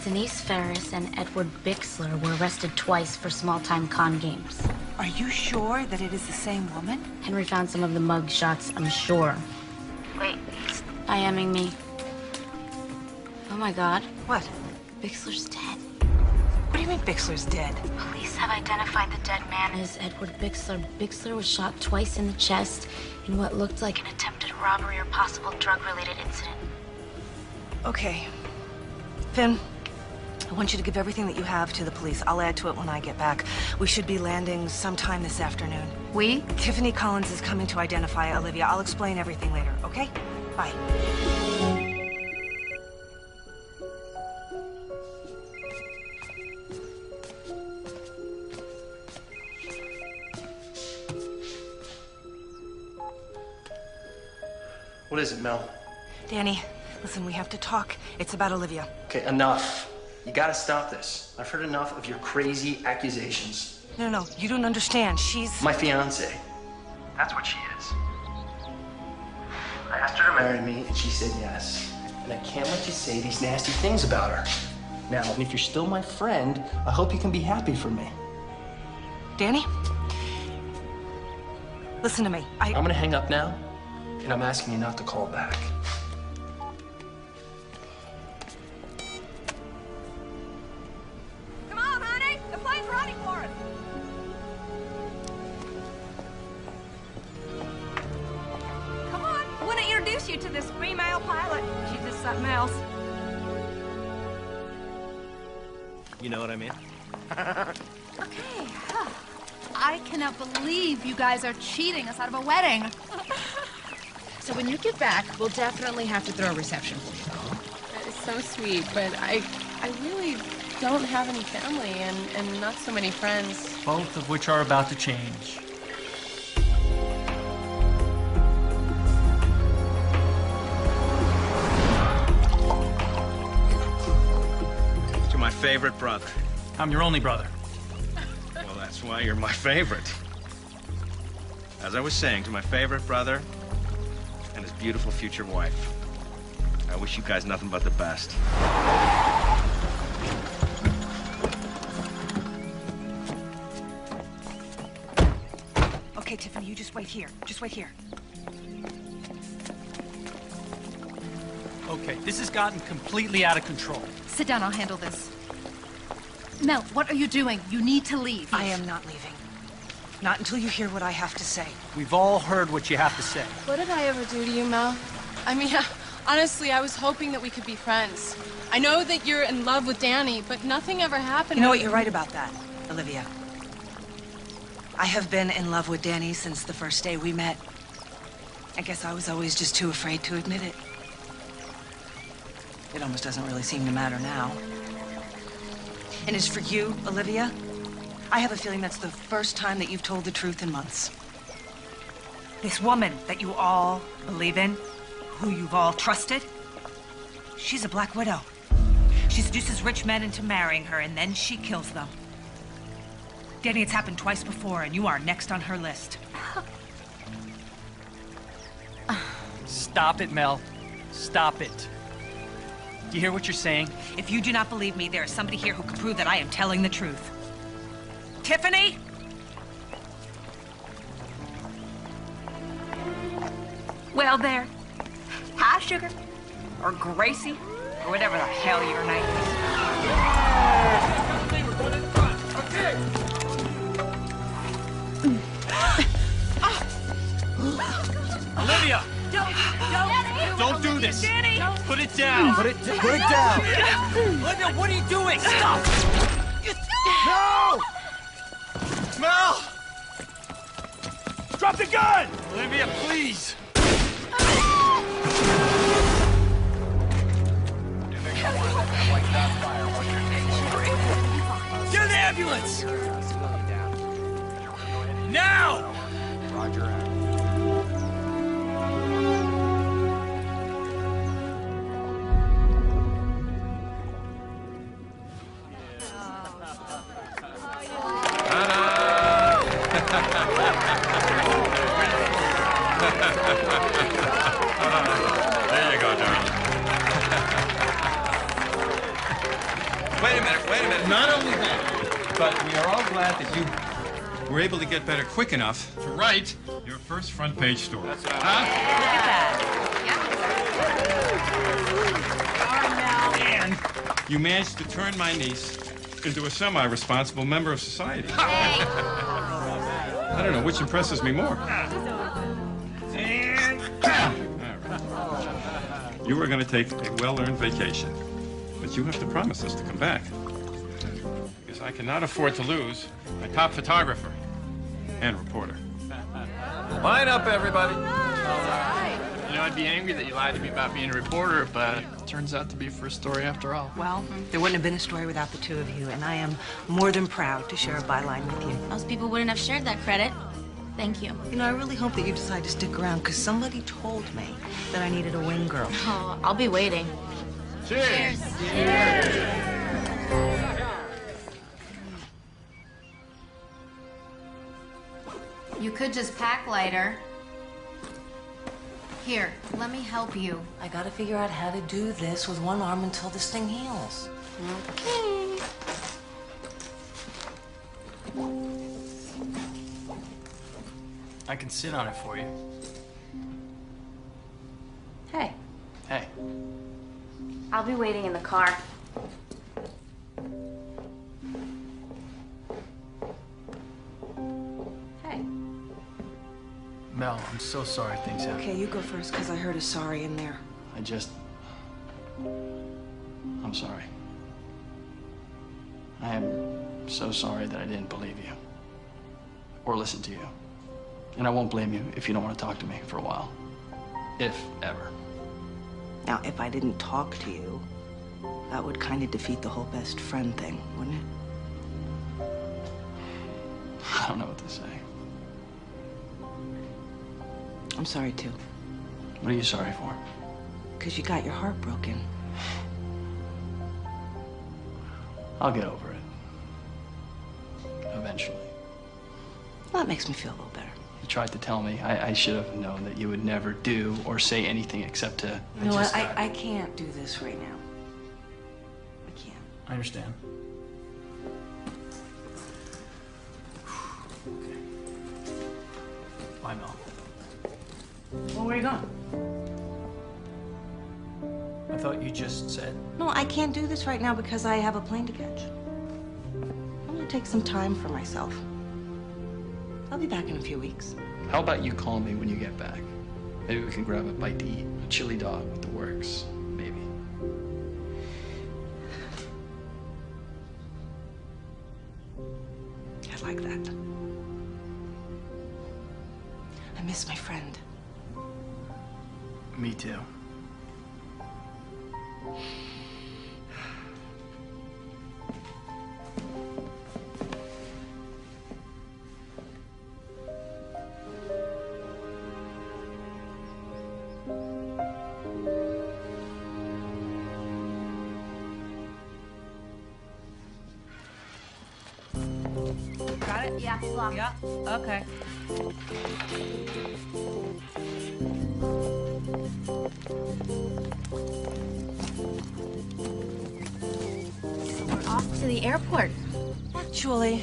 Denise Ferris and Edward Bixler were arrested twice for small-time con games. Are you sure that it is the same woman? Henry found some of the mug shots, I'm sure. Wait, it's IMing me. Oh my God. What? Bixler's dead. What do you mean Bixler's dead? Police have identified the dead man as Edward Bixler. Bixler was shot twice in the chest in what looked like an attempted robbery or possible drug-related incident. Okay. Finn, I want you to give everything that you have to the police. I'll add to it when I get back. We should be landing sometime this afternoon. We? Tiffany Collins is coming to identify Olivia. I'll explain everything later, okay? Bye. What is it, Mel? Danny, listen, we have to talk. It's about Olivia. Okay, enough. You gotta stop this. I've heard enough of your crazy accusations. No, you don't understand. She's... My fiance. That's what she is. I asked her to marry me, and she said yes. And I can't let you say these nasty things about her. Now, if you're still my friend, I hope you can be happy for me. Danny? Listen to me. I'm gonna hang up now, and I'm asking you not to call back. Come on, honey. The plane's ready for us. Come on. I want to introduce you to this female pilot. She's just something else. You know what I mean? Okay. I cannot believe you guys are cheating us out of a wedding. So when you get back, we'll definitely have to throw a reception for you. That is so sweet, but I really don't have any family and not so many friends. Both of which are about to change. To my favorite brother. I'm your only brother. Well, that's why you're my favorite. As I was saying, to my favorite brother and his beautiful future wife. I wish you guys nothing but the best. Okay, Tiffany, you just wait here. Just wait here. Okay, this has gotten completely out of control. Sit down, I'll handle this. Mel, what are you doing? You need to leave. I am not leaving. Not until you hear what I have to say. We've all heard what you have to say. What did I ever do to you, Mel? I mean, Honestly, I was hoping that we could be friends. I know that you're in love with Danny, but nothing ever happened. You know what? You're right about that, Olivia. I have been in love with Danny since the first day we met. I guess I was always just too afraid to admit it. It almost doesn't really seem to matter now. And as for you, Olivia, I have a feeling that's the first time that you've told the truth in months. This woman that you all believe in, who you've all trusted, she's a Black Widow. She seduces rich men into marrying her, and then she kills them. Danny, it's happened twice before, and you are next on her list. Stop it, Mel. Stop it. Do you hear what you're saying? If you do not believe me, there is somebody here who can prove that I am telling the truth. Tiffany? Well, there. Hi, Sugar. Or Gracie. Or whatever the hell your name Olivia! Don't do this! Danny! Put it down! Put it down! Olivia, what are you doing? Stop! No! Mel! Drop the gun! Olivia, please! Get an ambulance! Now! Roger. There you go, darling. Wait a minute. Not only that, but we are all glad that you were able to get better quick enough to write your first front page story. That's right. And you managed to turn my niece into a semi-responsible member of society. I don't know which impresses me more. And you are going to take a well-earned vacation, but you have to promise us to come back, because I cannot afford to lose my top photographer and reporter. Line up, everybody. You know, I'd be angry that you lied to me about being a reporter, but it turns out to be for a story after all. Well, there wouldn't have been a story without the two of you, and I am more than proud to share a byline with you. Most people wouldn't have shared that credit. Thank you. You know, I really hope that you decide to stick around, because somebody told me that I needed a wing girl. Oh, I'll be waiting. Cheers! You could just pack lighter. Here, let me help you. I gotta figure out how to do this with one arm until this thing heals. Okay. I can sit on it for you. Hey, Hey, I'll be waiting in the car. Hey. Mel, I'm so sorry things happened. Okay, you go first, because I heard a sorry in there. I'm sorry. I am so sorry that I didn't believe you. Or listen to you. And I won't blame you if you don't want to talk to me for a while. If ever. Now, if I didn't talk to you, that would kind of defeat the whole best friend thing, wouldn't it? I don't know what to say. I'm sorry, too. What are you sorry for? Because you got your heart broken. I'll get over it. Eventually. Well, that makes me feel a little better. You tried to tell me. I should have known that you would never do or say anything except to... You know what? I can't do this right now. I can't. I understand. Okay. Bye, Mel. Well, where are you going? I thought you just said... No, I can't do this right now because I have a plane to catch. I'm gonna take some time for myself. I'll be back in a few weeks. How about you call me when you get back? Maybe we can grab a bite to eat, a chili dog with the word works. Maybe. I like that. I miss my friend. Me too. Got it? Yeah, it's locked. Yeah, okay. We're off to the airport. Actually,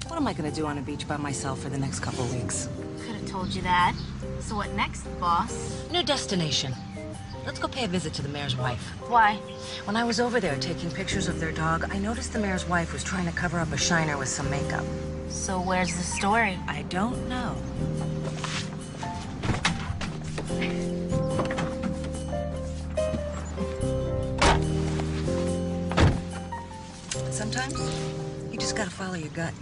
what am I gonna do on a beach by myself for the next couple weeks? Could have told you that. So what next, boss? New destination. Let's go pay a visit to the mayor's wife. Why? When I was over there taking pictures of their dog, I noticed the mayor's wife was trying to cover up a shiner with some makeup. So where's the story? I don't know. Sometimes, you just gotta follow your gut.